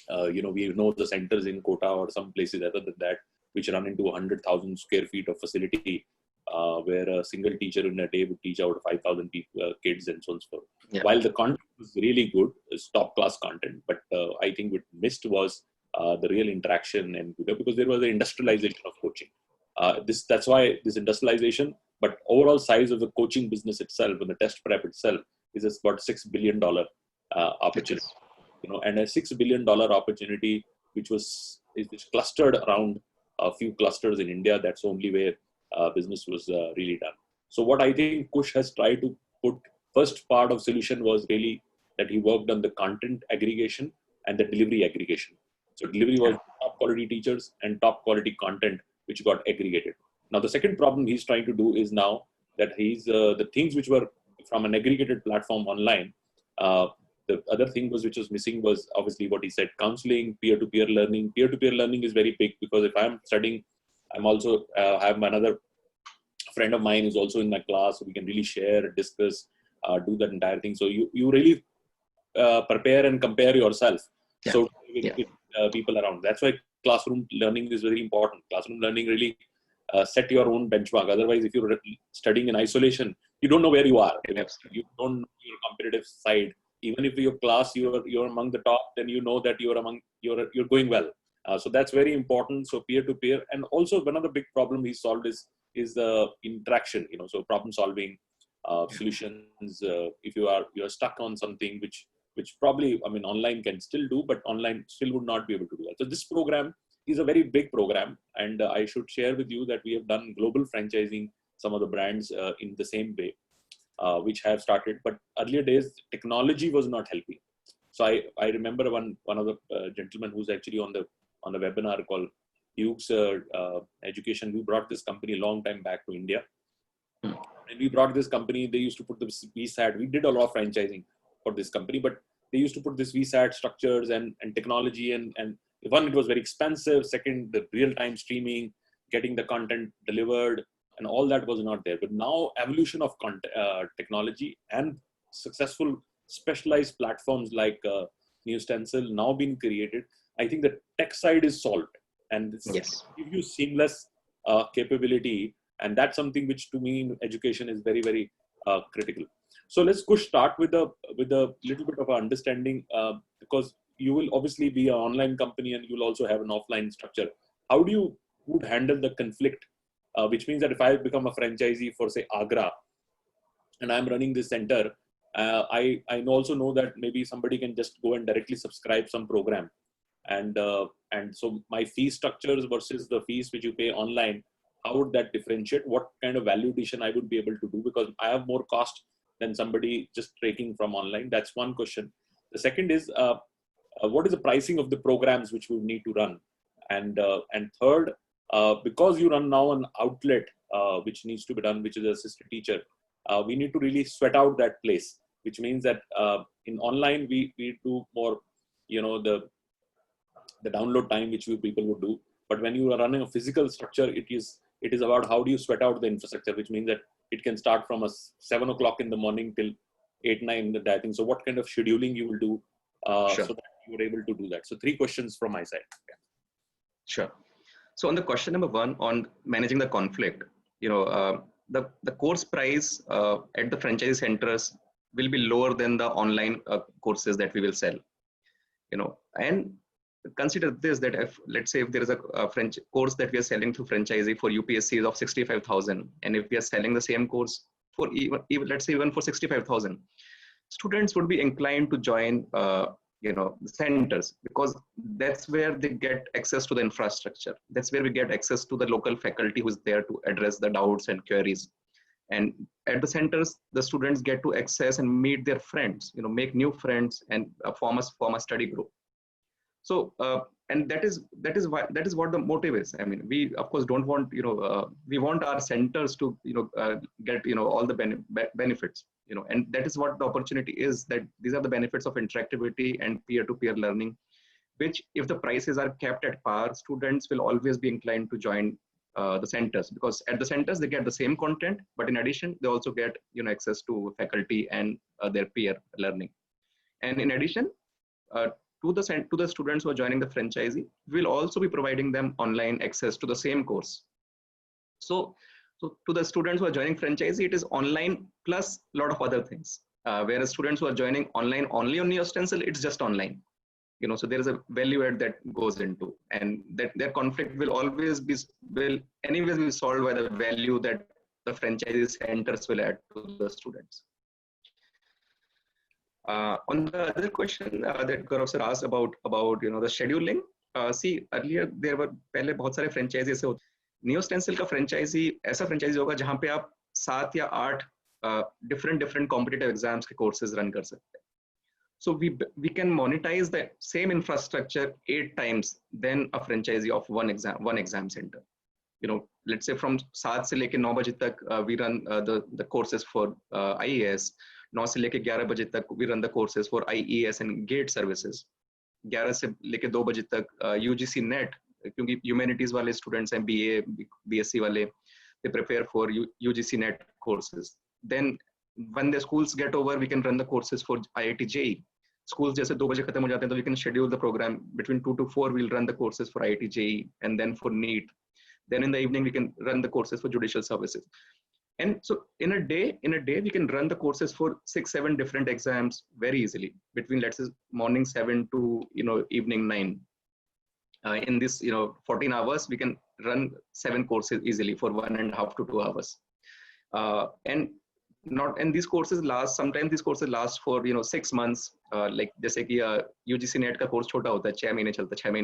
we know the centers in Kota or some places other than that, which run into 100,000 square feet of facility, where a single teacher in a day would teach out 5,000 kids and so on and so forth. Yeah. While the content was really good, it's top class content, but I think what missed was the real interaction, and because there was the industrialization of coaching. That's why this industrialization, but overall size of the coaching business itself and the test prep itself is about $6 billion opportunity, and a $6 billion opportunity, which is clustered around a few clusters in India. That's only where business was really done. So what I think Kush has tried to put, first part of solution was really that he worked on the content aggregation and the delivery aggregation. So delivery was top quality teachers and top quality content, which got aggregated. Now the second problem he's trying to do is now that he's the things which were from an aggregated platform online. The other thing which was missing was obviously what he said: counseling, peer-to-peer learning. Peer-to-peer learning is very big, because if I'm studying, I'm also have another friend of mine who's also in my class, so we can really share, discuss, do that entire thing. So you really prepare and compare yourself. Yeah. So with people around. That's why classroom learning is very important. Classroom learning really set your own benchmark. Otherwise, if you're studying in isolation, you don't know where you are. You don't know your competitive side. Even if your class you're among the top, then you know that you're going well. So that's very important. So peer to peer, and also one of the big problem he solved is the interaction. So problem solving, solutions. If you're stuck on something which probably online can still do, but online still would not be able to do that. So this program is a very big program, and I should share with you that we have done global franchising some of the brands in the same way. Which have started, but earlier days technology was not helping. So I remember one of the gentlemen who's actually on the webinar called Hughes Education. We brought this company a long time back to India, and we brought this company. They used to put the BSAT. We did a lot of franchising for this company, but they used to put this VSAT structures and technology, and one, it was very expensive. Second, the real-time streaming, getting the content delivered, and all that was not there. But now evolution of technology and successful specialized platforms like NewStencil now being created, I think the tech side is solved, and this give you seamless capability, and that's something which to me in education is very, very critical. So let's start with a little bit of an understanding, because you will obviously be an online company and you'll also have an offline structure. How do you would handle the conflict? Which means that if I become a franchisee for say Agra, and I'm running this center, I also know that maybe somebody can just go and directly subscribe some program, and so my fee structures versus the fees which you pay online, how would that differentiate? What kind of value addition I would be able to do, because I have more cost than somebody just taking from online? That's one question. The second is, what is the pricing of the programs which we need to run? And third, because you run now an outlet which needs to be done, which is assistant teacher, we need to really sweat out that place, which means that in online we do more, the download time which people would do. But when you are running a physical structure, it is about how do you sweat out the infrastructure, which means that it can start from 7 o'clock in the morning till 8, 9 in the day. So what kind of scheduling you will do so that you are able to do that? So 3 questions from my side. Yeah. Sure. So on the question number 1 on managing the conflict, the course price at the franchise centers will be lower than the online courses that we will sell. And consider this, that if, let's say, if there is a French course that we are selling through franchisee for UPSC of 65,000, and if we are selling the same course for even let's say even for 65,000, students would be inclined to join the centers, because that's where they get access to the infrastructure. That's where we get access to the local faculty who's there to address the doubts and queries. And at the centers, the students get to access and meet their friends, make new friends and form a study group. So, and that is what the motive is. I mean, we of course don't want, we want our centers to, get, all the benefits, and that is what the opportunity is, that these are the benefits of interactivity and peer-to-peer learning, which if the prices are kept at par, students will always be inclined to join the centers, because at the centers they get the same content, but in addition, they also get, access to faculty and their peer learning. And in addition, to the students who are joining the franchisee, we'll also be providing them online access to the same course. So to the students who are joining franchisee, it is online plus a lot of other things. Whereas students who are joining online only on NewStencil, it's just online. So there is a value add that goes into, and that their conflict will always be anyways be solved by the value that the franchisee centers will add to the students. On the other question that Gaurav sir asked about the scheduling, see earlier there were पहले बहुत सारे franchise ऐसे होते. NewStencil का franchisee ऐसा franchisee होगा जहाँ पे आप 7 या 8 different competitive exams के courses run कर सकते हैं. So we can monetize the same infrastructure 8 times than a franchisee of one exam center. Let's say from 7 से लेके 9 बजे तक we run the courses for IAS. 9 से लेके 11 बजे तक we run the courses for IES and GATE services. 11 से लेके 2 बजे तक UGC NET, क्योंकि humanities वाले students हैं, BA, BSc वाले, they prepare for UGC NET courses. Then when the schools get over, we can run the courses for IIT JEE. Schools जैसे 2 बजे खत्म हो जाते हैं, तो we can schedule the program between 2 to 4. We'll run the courses for IIT JEE and then for NEET. Then in the evening we can run the courses for judicial services. And so in a day we can run the courses for 6-7 different exams very easily, between let's say morning 7 to evening 9. In this 14 hours we can run 7 courses easily for 1.5 to 2 hours. And these courses last, sometimes these courses last for 6 months. Like जैसे कि UGC NET का course छोटा होता है, 6 महीने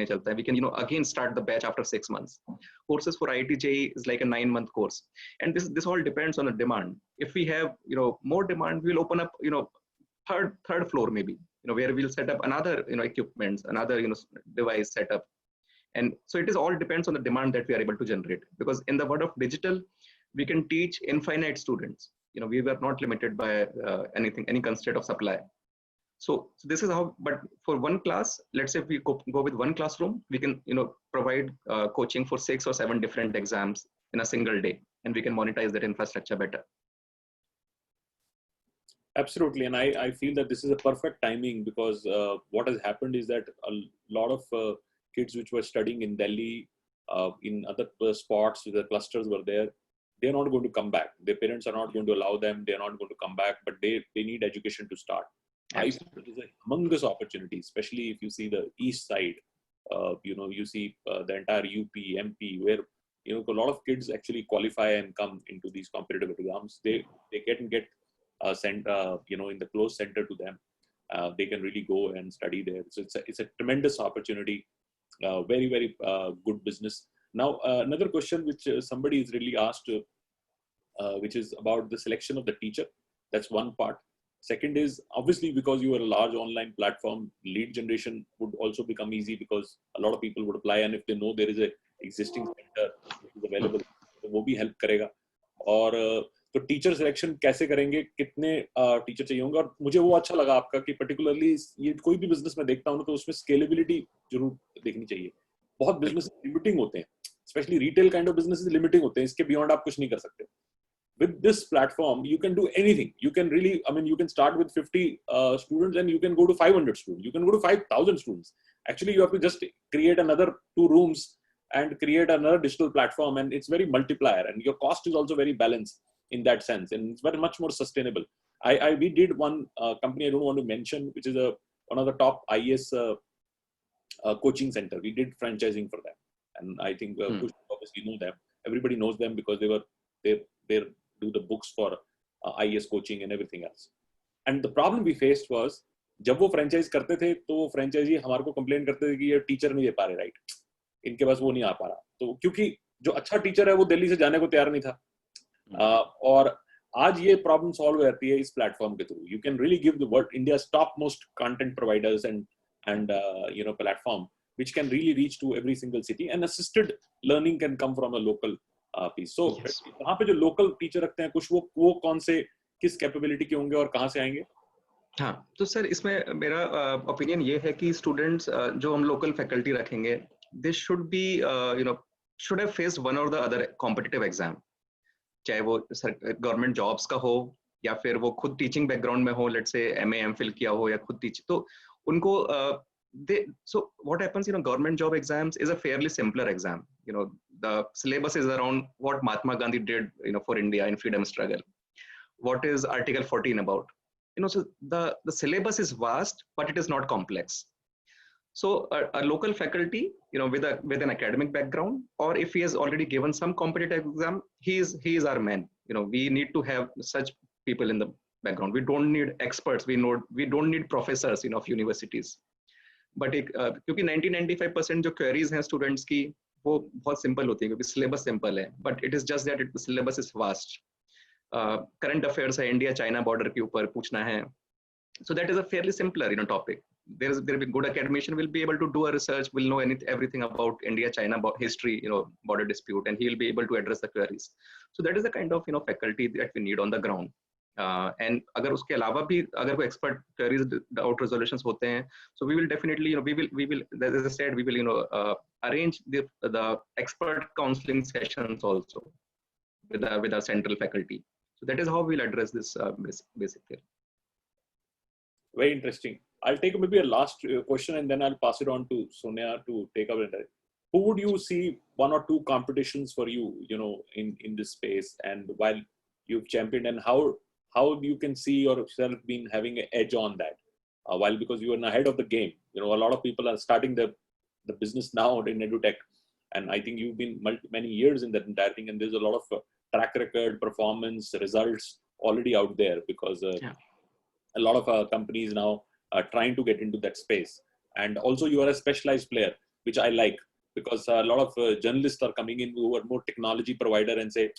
चलता है. We can again start the batch after 6 months. Courses for IIT JEE is like a 9-month course, and this all depends on the demand. If we have more demand, we'll open up third floor maybe, where we'll set up another equipments, another device setup. And so it is all depends on the demand that we are able to generate, because in the world of digital we can teach infinite students. We were not limited by any constraint of supply. So this is how, but for one class, let's say if we go with one classroom, we can, provide coaching for 6 or 7 different exams in a single day, and we can monetize that infrastructure better. Absolutely, and I feel that this is a perfect timing because what has happened is that a lot of kids which were studying in Delhi, in other spots, the clusters were there, they're not going to come back. Their parents are not going to allow them, they're not going to come back, but they need education to start. I feel it is a humongous opportunity, especially if you see the east side. You see the entire UP, MP, where a lot of kids actually qualify and come into these competitive exams. They get sent in the close center to them. They can really go and study there. So it's a tremendous opportunity. Very, very good business. Now another question which somebody is really asked, which is about the selection of the teacher. That's one part. Second is, obviously, because you are a large online platform, lead generation would also become easy because a lot of people would apply, and if they know there is a existing center which is available, तो वो भी help करेगा. और तो teacher selection कैसे करेंगे, कितने teacher चाहिए होंगे, और मुझे वो अच्छा लगा आपका कि पर्टिकुलरली ये कोई भी बिजनेस में देखता हूँ तो उसमें स्केलेबिलिटी जरूर देखनी चाहिए. बहुत बिजनेस लिमिटिंग होते हैं, specially retail kind of businesses limiting होते हैं, इसके बियॉन्ड आप कुछ नहीं कर सकते. With this platform, you can do anything. You can really, you can start with 50 students and you can go to 500 students. You can go to 5,000 students. Actually, you have to just create another 2 rooms and create another digital platform, and it's very multiplier, and your cost is also very balanced in that sense, and it's very much more sustainable. We did one company I don't want to mention, which is one of the top IES coaching center. We did franchising for them, and I think Kush obviously know them. Everybody knows them because they do the books for IES coaching and everything else. And the problem we faced was, जब वो franchise करते थे तो वो franchise हमारे को complain करते थे कि ये टीचर नहीं दे पा रहे, राइट, इनके पास वो नहीं आ पा रहा. तो क्योंकि जो अच्छा टीचर है वो दिल्ली से जाने को तैयार नहीं था. और आज ये प्रॉब्लम सॉल्व हो जाती है इस प्लेटफॉर्म के through. You can really give the world India's top most content providers and platform which can really reach to every single city, and assisted learning can come from a local piece. So वहाँ पे जो local teacher रखते हैं कुछ, वो कौन से किस कैपेबिलिटी के होंगे और कहाँ से आएंगे? हाँ, तो सर इसमें मेरा ओपिनियन ये है कि स्टूडेंट्स जो हम लोकल फैकल्टी रखेंगे, they should be should have faced one और द अदर कॉम्पिटिटिव एग्जाम, चाहे वो गवर्नमेंट जॉब्स का हो या फिर वो खुद टीचिंग बैकग्राउंड में हो, लेट्स से MA MPhil किया हो या खुद टीच, तो उनको so what happens, government job exams is a fairly simpler exam. The syllabus is around what Mahatma Gandhi did, for India in freedom struggle. What is Article 14 about? So the syllabus is vast, but it is not complex. So a local faculty, with an academic background, or if he has already given some competitive exam, he is our man. We need to have such people in the background. We don't need experts. We don't need professors, of universities. But क्योंकि 90-95% जो queries हैं students की वो बहुत simple होती है क्योंकि syllabus simple है. But it is just that the syllabus is vast. Current affairs है, India China border के ऊपर पूछना है. So that is a fairly simpler, topic. There will be good academician will be able to do a research, will know everything about India China history, border dispute, and he will be able to address the queries. So that is the kind of faculty that we need on the ground. And अगर उसके अलावा भी अगर कोई expert queries doubt resolutions होते हैं, so we will definitely, we will as I said, we will arrange the expert counseling sessions also with our central faculty. So that is how we'll address this basically. Very interesting. I'll take maybe a last question and then I'll pass it on to Sonia to take over. Who would you see 1 or 2 competitions for you, in this space, and while you've championed, and how you can see yourself being having an edge on that, while because you are ahead of the game. A lot of people are starting the business now in edutech, and I think you've been many years in that entire thing, and there's a lot of track record, performance, results already out there because a lot of companies now are trying to get into that space. And also you are a specialized player, which I like, because a lot of journalists are coming in who are more technology provider and say,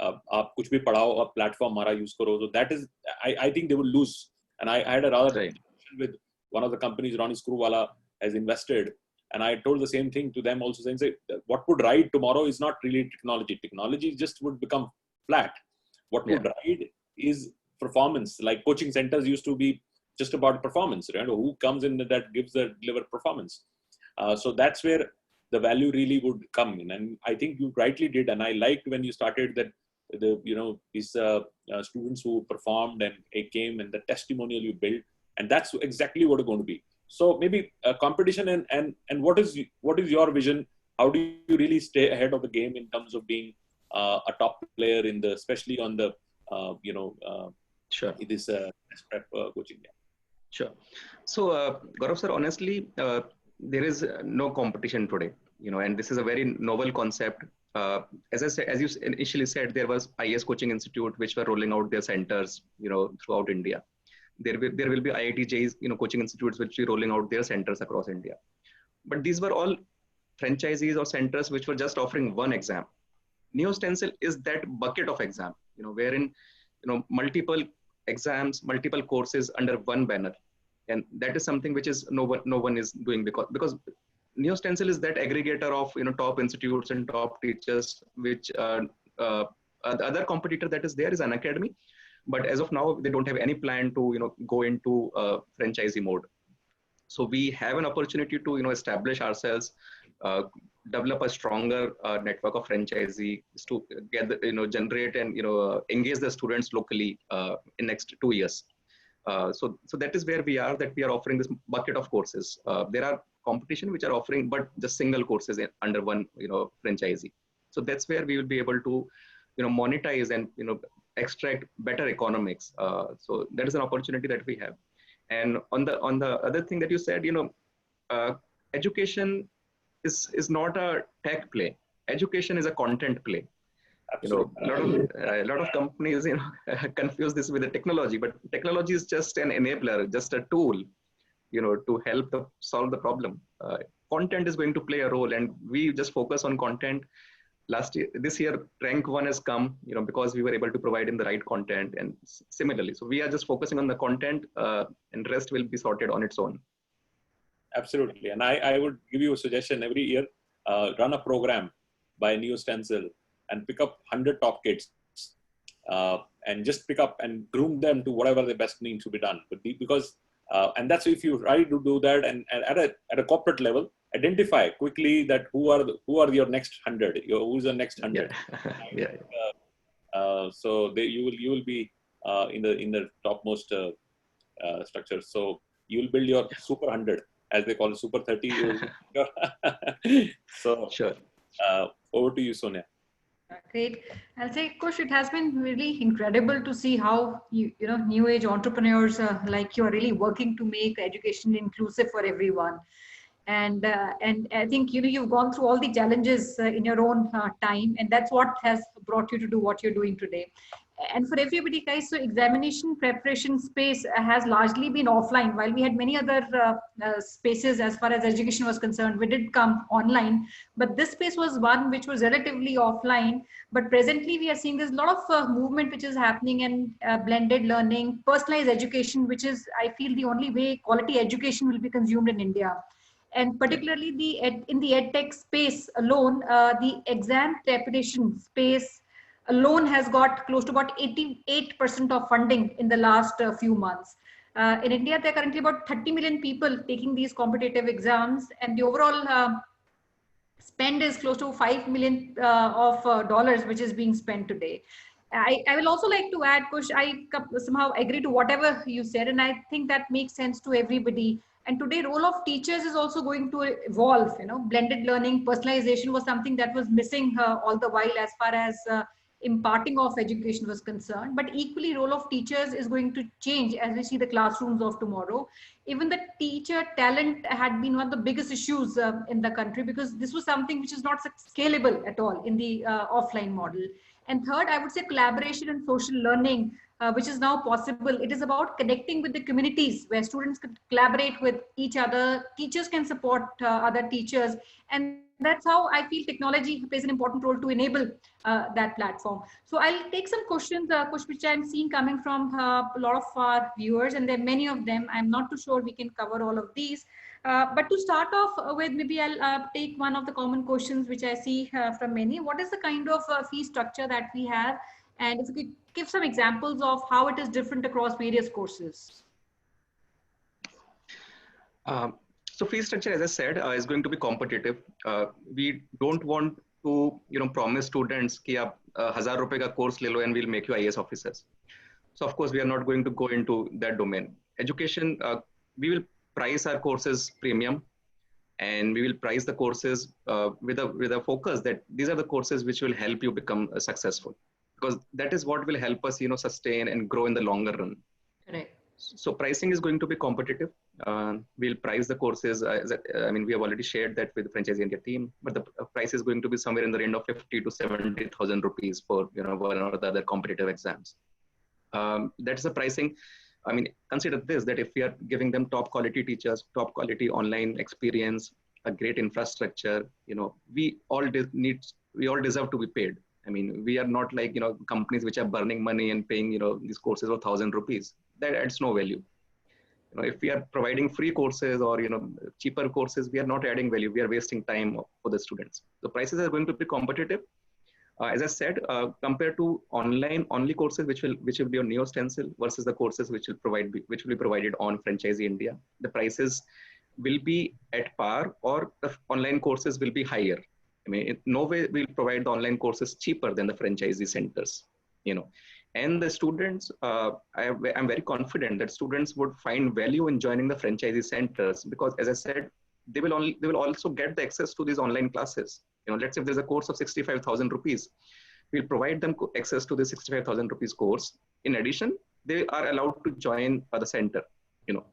आप कुछ भी पढ़ाओ, आप platform हमारा use करो. So that is, I think they will lose. And I had a rather discussion with one of the companies, Ronnie Screwwala has invested, and I told the same thing to them also, saying, what would ride tomorrow is not really technology. Technology just would become flat. What would ride is performance. Like coaching centers used to be just about performance, right? Who comes in that gives the deliver performance. So that's where the value really would come in. And I think you rightly did. And I liked when you started that these students who performed and came and the testimonial you built, and that's exactly what it's going to be. So maybe a competition and what is your vision? How do you really stay ahead of the game in terms of being a top player in the, especially on the sure, this prep coaching? Yeah. Sure. So Gaurav sir, honestly, there is no competition today, and this is a very novel concept. As I said, as you initially said, there was IAS Coaching Institute which were rolling out their centers, throughout India. There will be IIT JEE's, coaching institutes which will be rolling out their centers across India. But these were all franchisees or centers which were just offering one exam. NeoStencil is that bucket of exam, wherein multiple exams, multiple courses under one banner, and that is something which is no one is doing because NeoStencil is that aggregator of top institutes and top teachers, which the other competitor that is there is Unacademy, but as of now they don't have any plan to go into franchisee mode. So we have an opportunity to establish ourselves, develop a stronger network of franchisees to get generate and engage the students locally in next 2 years. So that is where we are offering this bucket of courses. There are competition which are offering but just single courses under one franchisee. So that's where we will be able to monetize and extract better economics. So that is an opportunity that we have. And on the other thing that you said, education is not a tech play. Education is a content play. A lot of companies confuse this with the technology, but technology is just an enabler, just a tool to help solve the problem. Content is going to play a role, and we just focus on content. This year rank 1 has come because we were able to provide in the right content, and similarly, so we are just focusing on the content, and rest will be sorted on its own. Absolutely. And I would give you a suggestion every year, run a program by NeoStencil and pick up 100 top kids and just pick up and groom them to whatever the best needs to be done. Because and that's if you try to do that, and at a corporate level, identify quickly that who are your next 100, who's the next 100. So you will be in the topmost structure. So you will build your super 100, as they call it, super 30. So sure. Over to you, Sonia. Great. I'll say, Kush, it has been really incredible to see how new age entrepreneurs like you are really working to make education inclusive for everyone. And I think you've gone through all the challenges in your own time, and that's what has brought you to do what you're doing today. And for everybody, guys, so examination preparation space has largely been offline. While we had many other spaces as far as education was concerned, we did come online, but this space was one which was relatively offline. But presently we are seeing there's a lot of movement which is happening, and blended learning, personalized education, which is, I feel, the only way quality education will be consumed in India. And particularly in the edtech space alone, the exam preparation space alone has got close to about 88% of funding in the last few months. In India, there are currently about 30 million people taking these competitive exams, and the overall spend is close to $5 million of dollars, which is being spent today. I will also like to add, Kush, I somehow agree to whatever you said, and I think that makes sense to everybody. And today, role of teachers is also going to evolve. Blended learning, personalization was something that was missing all the while as far as imparting of education was concerned. But equally, role of teachers is going to change as we see the classrooms of tomorrow. Even the teacher talent had been one of the biggest issues in the country, because this was something which is not scalable at all in the offline model. And third, I would say collaboration and social learning, which is now possible. It is about connecting with the communities where students can collaborate with each other, teachers can support other teachers, and that's how I feel technology plays an important role to enable that platform. So I'll take some questions, which I'm seeing coming from a lot of our viewers, and there are many of them. I'm not too sure we can cover all of these. But to start off with, maybe I'll take one of the common questions which I see from many. What is the kind of fee structure that we have? And if you could give some examples of how it is different across various courses. So fee structure, as I said, is going to be competitive. We don't want to, promise students कि आप 1000 रुपए का course ले लो and we'll make you IAS officers. So of course we are not going to go into that domain. Education, we will price our courses premium, and we will price the courses with a focus that these are the courses which will help you become successful, because that is what will help us, sustain and grow in the longer run. Correct. So pricing is going to be competitive. We'll price the courses. We have already shared that with the Franchise India team, but the price is going to be somewhere in the range of 50 to 70,000 rupees for one or the other competitive exams. That's the pricing. Consider this, that if we are giving them top quality teachers, top quality online experience, a great infrastructure, we all deserve to be paid. We are not like, companies which are burning money and paying, these courses for 1,000 rupees. That adds no value. If we are providing free courses or, cheaper courses, we are not adding value. We are wasting time for the students. The prices are going to be competitive. As I said, compared to online only courses, which will be on Neo Stencil versus the courses which will be provided on Franchise India, the prices will be at par, or the online courses will be higher. In no way we'll provide the online courses cheaper than the franchisee centers. And the students, I'm very confident that students would find value in joining the franchisee centers, because, as I said, they will also get the access to these online classes. Let's say if there's a course of 65,000 rupees, we'll provide them access to the 65,000 rupees course. In addition, they are allowed to join the center,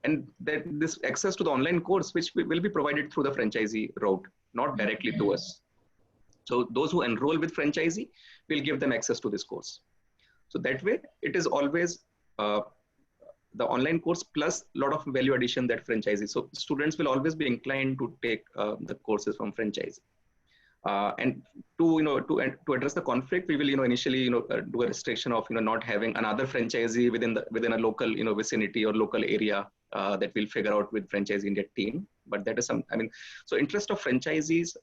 and that this access to the online course, which will be provided through the franchisee route, not directly to us. So those who enroll with franchisee, will give them access to this course. So that way, it is always the online course plus a lot of value addition that franchisee. So students will always be inclined to take the courses from franchisee. And to address the conflict, we will initially do a restriction of not having another franchisee within a local vicinity or local area that we'll figure out with Franchise India team. But that is so interest of franchisees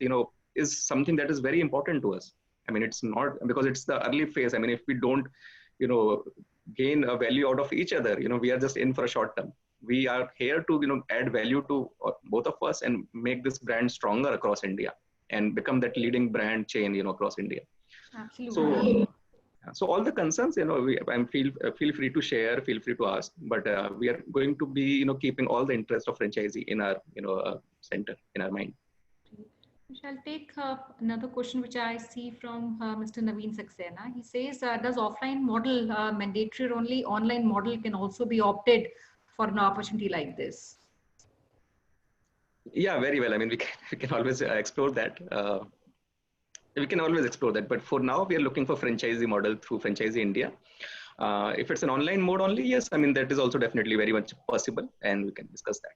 is something that is very important to us. It's not because it's the early phase. If we don't gain a value out of each other, we are just in for a short term. We are here to add value to both of us and make this brand stronger across India and become that leading brand chain across India. Absolutely. So all the concerns, feel free to share, feel free to ask, but we are going to be keeping all the interest of franchisee in our center, in our mind. I'll take another question which I see from Mr. Naveen Saxena. He says, does offline model mandatory or only online model can also be opted for an opportunity like this? Yeah, very well. We can always explore that. We can always explore that. But for now, we are looking for franchisee model through Franchise India. If it's an online mode only, yes, that is also definitely very much possible, and we can discuss that.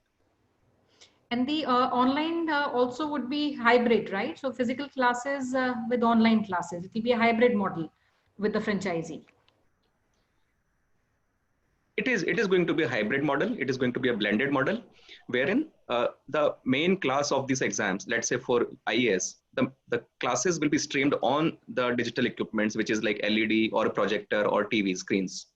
And the online also would be hybrid, right? So physical classes with online classes. It will be a hybrid model with the franchisee. It is going to be a hybrid model. It is going to be a blended model, wherein the main class of these exams, let's say for IAS, the classes will be streamed on the digital equipments, which is like LED or projector or TV screens.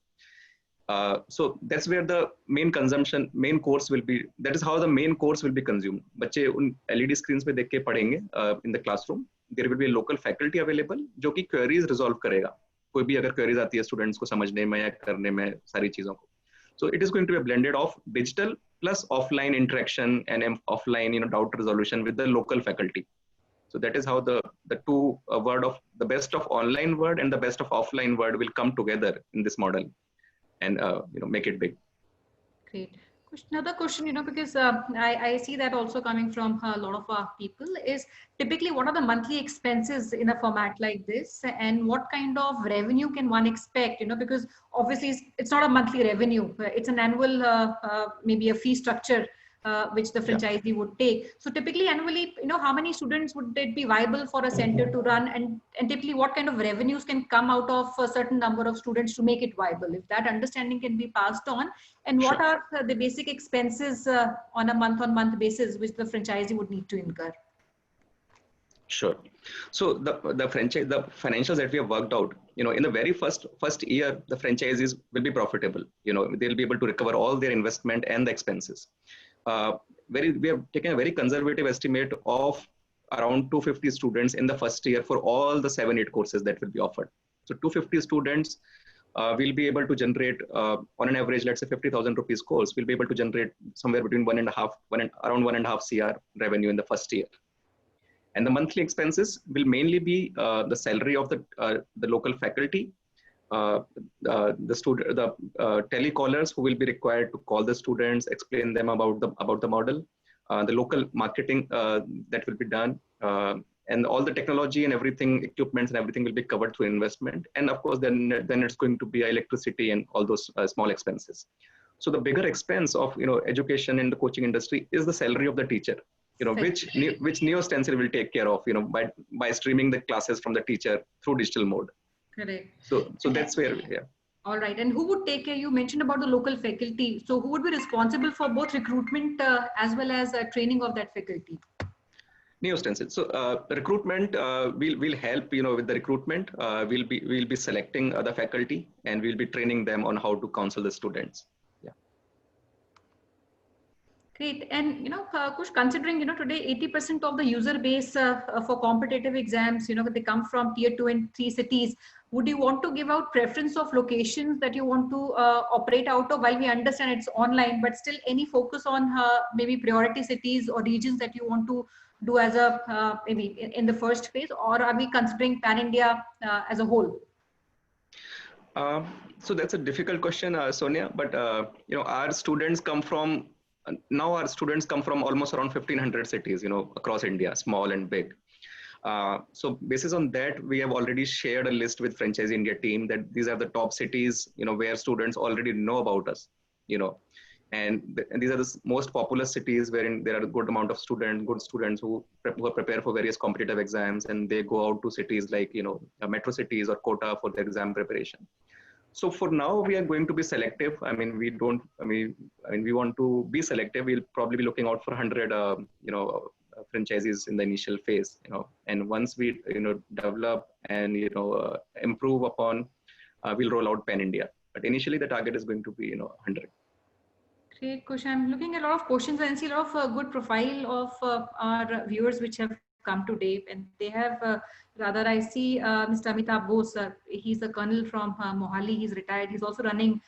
So that's where the main course will be. That is how the main course will be consumed. बच्चे उन LED screens पे देख के पढ़ेंगे in the classroom. There will be a local faculty available जो कि queries resolve करेगा. कोई भी अगर queries आती है students को समझने में या करने में सारी चीजों को. So it is going to be a blended of digital plus offline interaction and offline doubt resolution with the local faculty. So that is how the two the best of online word and the best of offline word will come together in this model and make it big. Great. Another question, because I see that also coming from a lot of our people is typically what are the monthly expenses in a format like this, and what kind of revenue can one expect, because obviously it's not a monthly revenue, it's an annual, maybe a fee structure which the franchisee would take. So typically annually, how many students would it be viable for a center to run, and typically what kind of revenues can come out of a certain number of students to make it viable, if that understanding can be passed on, and what are the basic expenses on a month-on-month basis which the franchisee would need to incur? Sure. So the financials that we have worked out, in the very first year, the franchisees will be profitable. They'll be able to recover all their investment and the expenses. we have taken a very conservative estimate of around 250 students in the first year for all the 7-8 courses that will be offered. So 250 students will be able to generate on an average, let's say 50,000 rupees course, will be able to generate somewhere between around 1.5 CR revenue in the first year. And the monthly expenses will mainly be the salary of the local faculty, the telecallers who will be required to call the students, explain them about the model, the local marketing that will be done, and all the technology and everything, equipments and everything will be covered through investment. And of course, then it's going to be electricity and all those small expenses. So the bigger expense of education in the coaching industry is the salary of the teacher. Which NeoStencil will take care of, by streaming the classes from the teacher through digital mode. Correct. So that's where, yeah. All right. And who would take care? You mentioned about the local faculty. So who would be responsible for both recruitment as well as training of that faculty? NeoStencil. So recruitment, we'll help, with the recruitment. We'll be selecting the faculty and we'll be training them on how to counsel the students. Great. And, Kush, considering, today 80% of the user base for competitive exams, they come from tier 2 and 3 cities. Would you want to give out preference of locations that you want to operate out of? While we understand it's online, but still any focus on maybe priority cities or regions that you want to do as a maybe in the first phase, or are we considering pan-India as a whole? So that's a difficult question, Sonia, but our students come from almost around 1,500 cities, across India, small and big. So basis on that, we have already shared a list with Franchise India team that these are the top cities, where students already know about us, and these are the most popular cities wherein there are a good amount of good students who prepare for various competitive exams, and they go out to cities like, metro cities or Kota for their exam preparation. So for now, we are going to be selective. We want to be selective. We'll probably be looking out for 100, franchises in the initial phase, and once we, develop and, improve upon, we'll roll out Pan India. But initially the target is going to be, 100. Great, Kush. I'm looking at a lot of questions and see a lot of good profile of our viewers which have come today, and they have rather, I see Mr. Amitabh Bose, he's a colonel from Mohali, he's retired. He's also running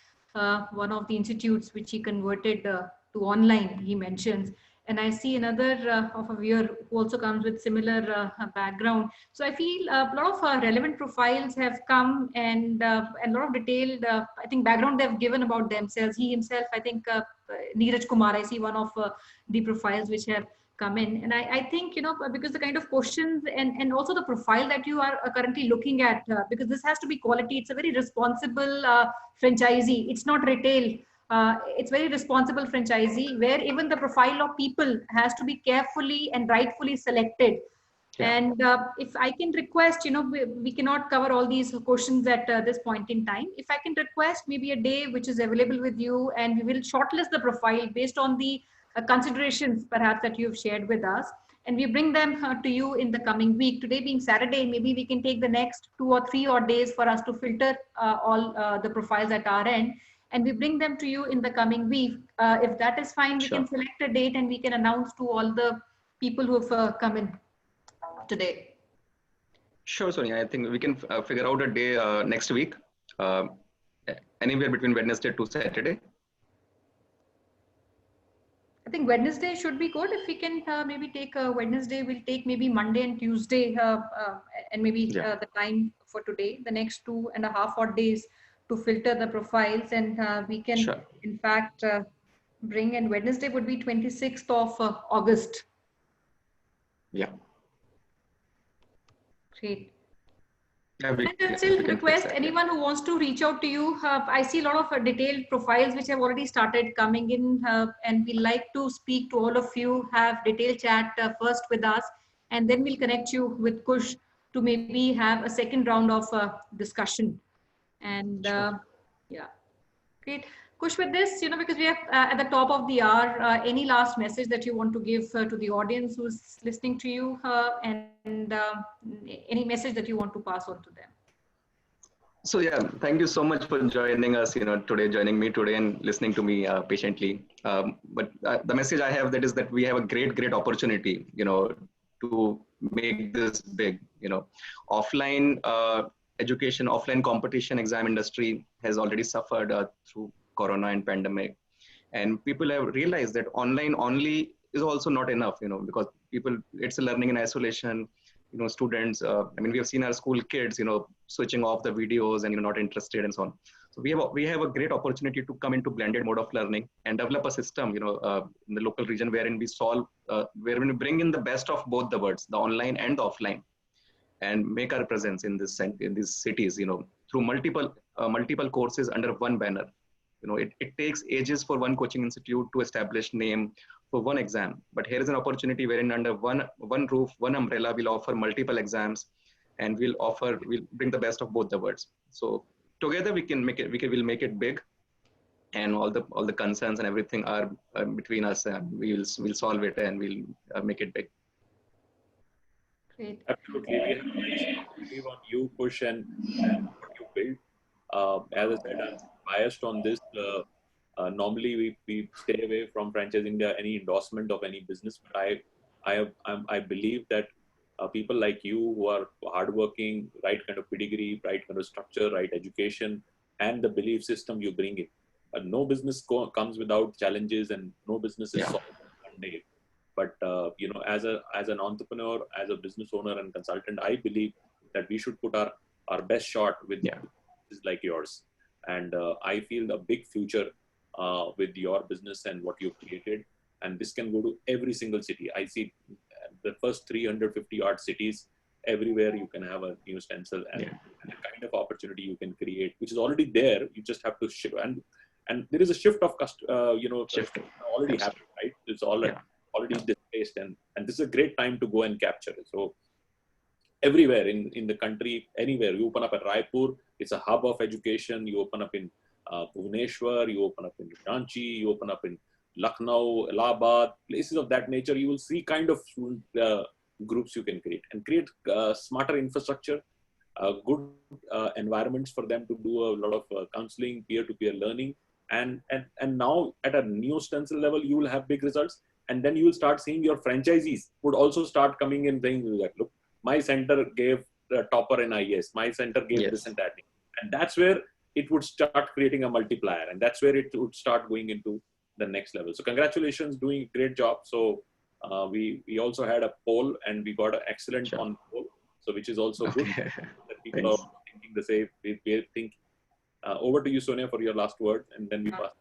one of the institutes which he converted to online, he mentions. And I see another of a viewer who also comes with similar background. So I feel a lot of relevant profiles have come, and a lot of detailed, I think, background they've given about themselves. He himself, I think, Neeraj Kumar, I see one of the profiles which have come in. And I think, because the kind of questions and also the profile that you are currently looking at, because this has to be quality, it's a very responsible franchisee. It's not retail. It's very responsible franchisee where even the profile of people has to be carefully and rightfully selected. Yeah. And if I can request, we cannot cover all these questions at this point in time. If I can request maybe a day which is available with you, and we will shortlist the profile based on the considerations perhaps that you've shared with us, and we bring them to you in the coming week. Today being Saturday, maybe we can take the next 2 or 3 odd days for us to filter all the profiles at our end, and we bring them to you in the coming week. If that is fine, we can select a date and we can announce to all the people who have come in today. Sure, Sonia. I think we can figure out a day next week, anywhere between Wednesday to Saturday. I think Wednesday should be good. If we can maybe take Wednesday, we'll take maybe Monday and Tuesday, and maybe the time for today, the next 2.5 odd days to filter the profiles, and we can in fact bring in Wednesday would be 26th of August. Yeah. Great. And I'll still request anyone who wants to reach out to you. I see a lot of detailed profiles which have already started coming in, and we like to speak to all of you, have detailed chat first with us, and then we'll connect you with Kush to maybe have a second round of discussion. And yeah, great. Kush, with this, because we are at the top of the hour, any last message that you want to give to the audience who's listening to you, and any message that you want to pass on to them? So yeah, thank you so much for joining us, today, joining me today and listening to me patiently. But the message I have that is that we have a great opportunity, to make this big. Offline education, offline competition exam industry has already suffered through Corona and pandemic, and people have realized that online only is also not enough, because people, it's a learning in isolation. Students, I mean, we have seen our school kids, switching off the videos and not interested and so on. So we have a great opportunity to come into blended mode of learning and develop a system, in the local region wherein we solve, wherein we bring in the best of both the worlds, the online and the offline, and make our presence in these cities, through multiple courses under one banner. It takes ages for one coaching institute to establish name for one exam, but here is an opportunity wherein under one roof, one umbrella, we'll offer multiple exams, and we'll bring the best of both the worlds. So together we can make it, we'll make it big, and all the concerns and everything are between us, and we'll solve it, and we'll make it big. Great. Absolutely. We have believe on you, Kush, and what you build. As I said, I'm biased on this. Normally, we stay away from Franchise India, any endorsement of any business, but I believe that people like you who are hardworking, right kind of pedigree, right kind of structure, right education, and the belief system you bring in. No business comes without challenges, and no business is solved one day. But as an entrepreneur, as a business owner and consultant, I believe that we should put our best shot with businesses like yours. And I feel a big future with your business and what you've created. And this can go to every single city. I see the first 350 odd cities, everywhere you can have a new stencil, and the kind of opportunity you can create, which is already there. You just have to shift. And there is a shift of shift already happened, right? It's already displaced, and this is a great time to go and capture it. So everywhere in the country, anywhere you open up at Raipur, it's a hub of education. You open up in Bhubaneswar, you open up in Ranchi, you open up in Lucknow, Allahabad, places of that nature. You will see kind of groups you can create smarter infrastructure, good environments for them to do a lot of counseling, peer-to-peer learning, and now at a new stencil level, you will have big results. And then you will start seeing your franchisees would also start coming in saying that, look, my center gave the topper in IES, my center gave this and that. And that's where it would start creating a multiplier. And that's where it would start going into the next level. So congratulations, doing a great job. So we also had a poll, and we got an excellent on the poll. So which is also good that people are thinking the same. We think. Over to you, Sonia, for your last word, and then we pass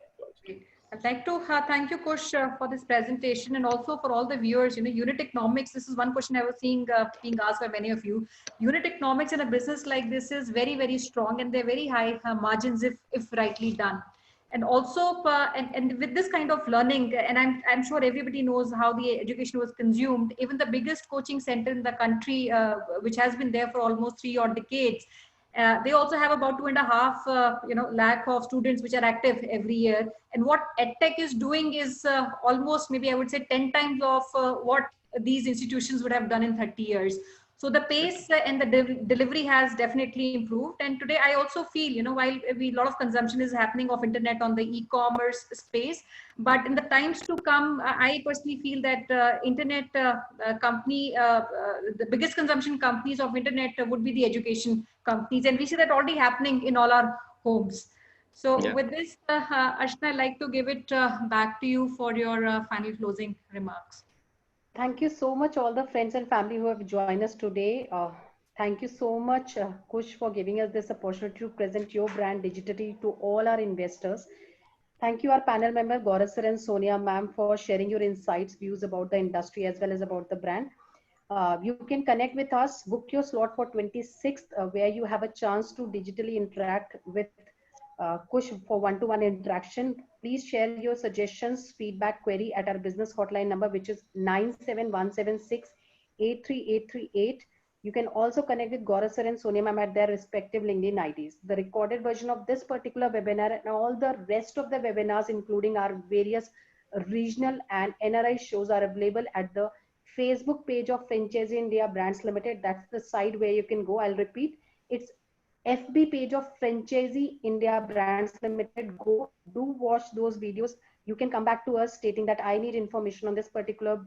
the word. I'd like to thank you, Kush, for this presentation, and also for all the viewers. Unit economics, this is one question I was seeing being asked by many of you. Unit economics in a business like this is very, very strong, and they're very high margins if rightly done. And also, and with this kind of learning, and I'm sure everybody knows how the education was consumed. Even the biggest coaching center in the country, which has been there for almost 3 odd decades, they also have about 2.5 lakh of students which are active every year. And what EdTech is doing is almost, maybe I would say, 10 times of what these institutions would have done in 30 years. So the pace and the delivery has definitely improved. And today I also feel, while a lot of consumption is happening of internet on the e-commerce space, but in the times to come, I personally feel that internet company, the biggest consumption companies of internet would be the education companies. And we see that already happening in all our homes. So with this, Ashna, I'd like to give it back to you for your final closing remarks. Thank you so much, all the friends and family who have joined us today. Thank you so much, Kush, for giving us this opportunity to present your brand digitally to all our investors. Thank you, our panel member, Gaurav sir and Sonia ma'am, for sharing your insights, views about the industry as well as about the brand. You can connect with us, book your slot for 26th, where you have a chance to digitally interact with Kush for one-to-one interaction. Please share your suggestions, feedback, query at our business hotline number, which is 97176-83838. You can also connect with Gaurav sir and Sonia ma'am at their respective LinkedIn IDs. The recorded version of this particular webinar and all the rest of the webinars, including our various regional and NRI shows, are available at the Facebook page of Franchise India Brands Limited. That's the site where you can go. I'll repeat, it's FB page of Franchisee India Brands Limited. Go, do watch those videos. You can come back to us stating that I need information on this particular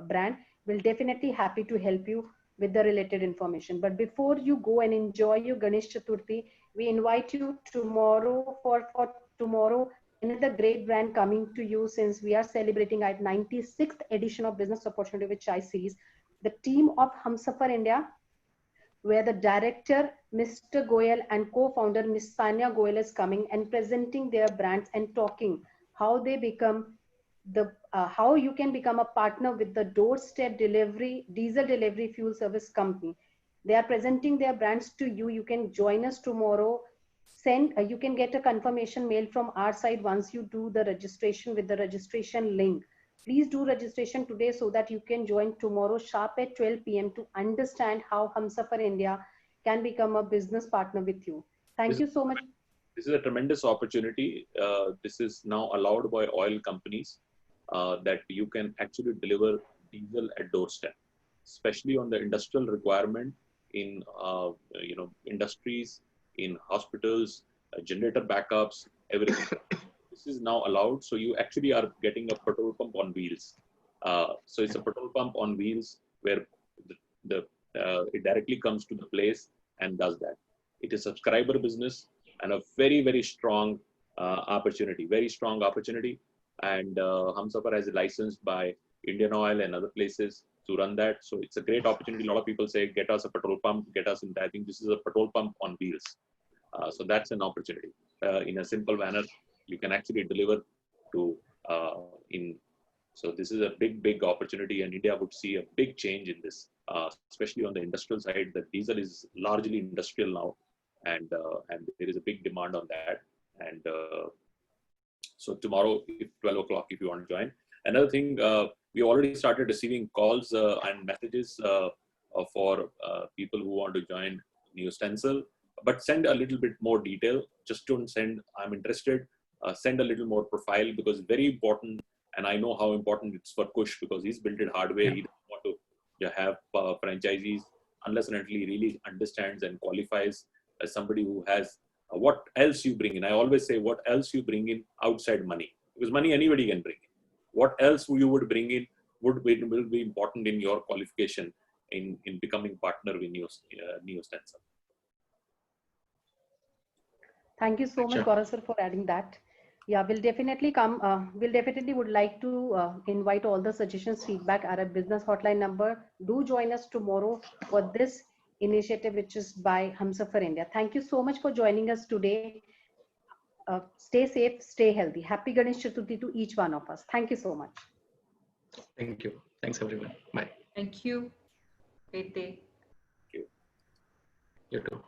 brand. We'll definitely happy to help you with the related information. But before you go and enjoy your Ganesh Chaturthi, we invite you tomorrow for tomorrow another great brand coming to you, since we are celebrating our 96th edition of Business Opportunity with Chai series. The team of Humsafar India, where the director Mr. Goyal and co-founder Ms. Sanya Goyal is coming and presenting their brands and talking how they become the how you can become a partner with the doorstep delivery diesel delivery fuel service company. They are presenting their brands to you. You can join us tomorrow. You can get a confirmation mail from our side once you do the registration with the registration link. Please do registration today so that you can join tomorrow sharp at 12 p.m. to understand how Humsafar India can become a business partner with you. Thank you so much. This is a tremendous opportunity. This is now allowed by oil companies that you can actually deliver diesel at doorstep, especially on the industrial requirement in industries, in hospitals, generator backups, everything. This is now allowed, so you actually are getting a petrol pump on wheels. So it's a petrol pump on wheels where it directly comes to the place and does that. It is a subscriber business and a very, very strong opportunity, And Humsafar has a license by Indian Oil and other places to run that. So it's a great opportunity. A lot of people say, get us a petrol pump, get us into. I think this is a petrol pump on wheels. So that's an opportunity. In a simple manner, you can actually deliver to So this is a big, big opportunity, and India would see a big change in this, especially on the industrial side. The diesel is largely industrial now, and there is a big demand on that. And so tomorrow, if 12 o'clock, if you want to join. Another thing, we already started receiving calls and messages for people who want to join Neo Stencil, but send a little bit more detail. Just don't send, I'm interested. Send a little more profile, because it's very important. And I know how important it's for Kush, because he's built it hard way. He doesn't want to have franchisees unless and until he really understands and qualifies as somebody who has what else you bring in. I always say, what else you bring in outside money, because money anybody can bring in. What else you would bring in will be important in your qualification in becoming partner with Neo Stencil. Thank you so much, Gaurav sir, for adding that. Yeah, we'll definitely come. We'll definitely would like to invite all the suggestions, feedback at our business hotline number. Do join us tomorrow for this initiative, which is by Humsafar India. Thank you so much for joining us today. Stay safe, stay healthy. Happy Ganesh Chaturthi to each one of us. Thank you so much. Thank you. Thanks, everyone. Bye. Thank you. Great day. You too.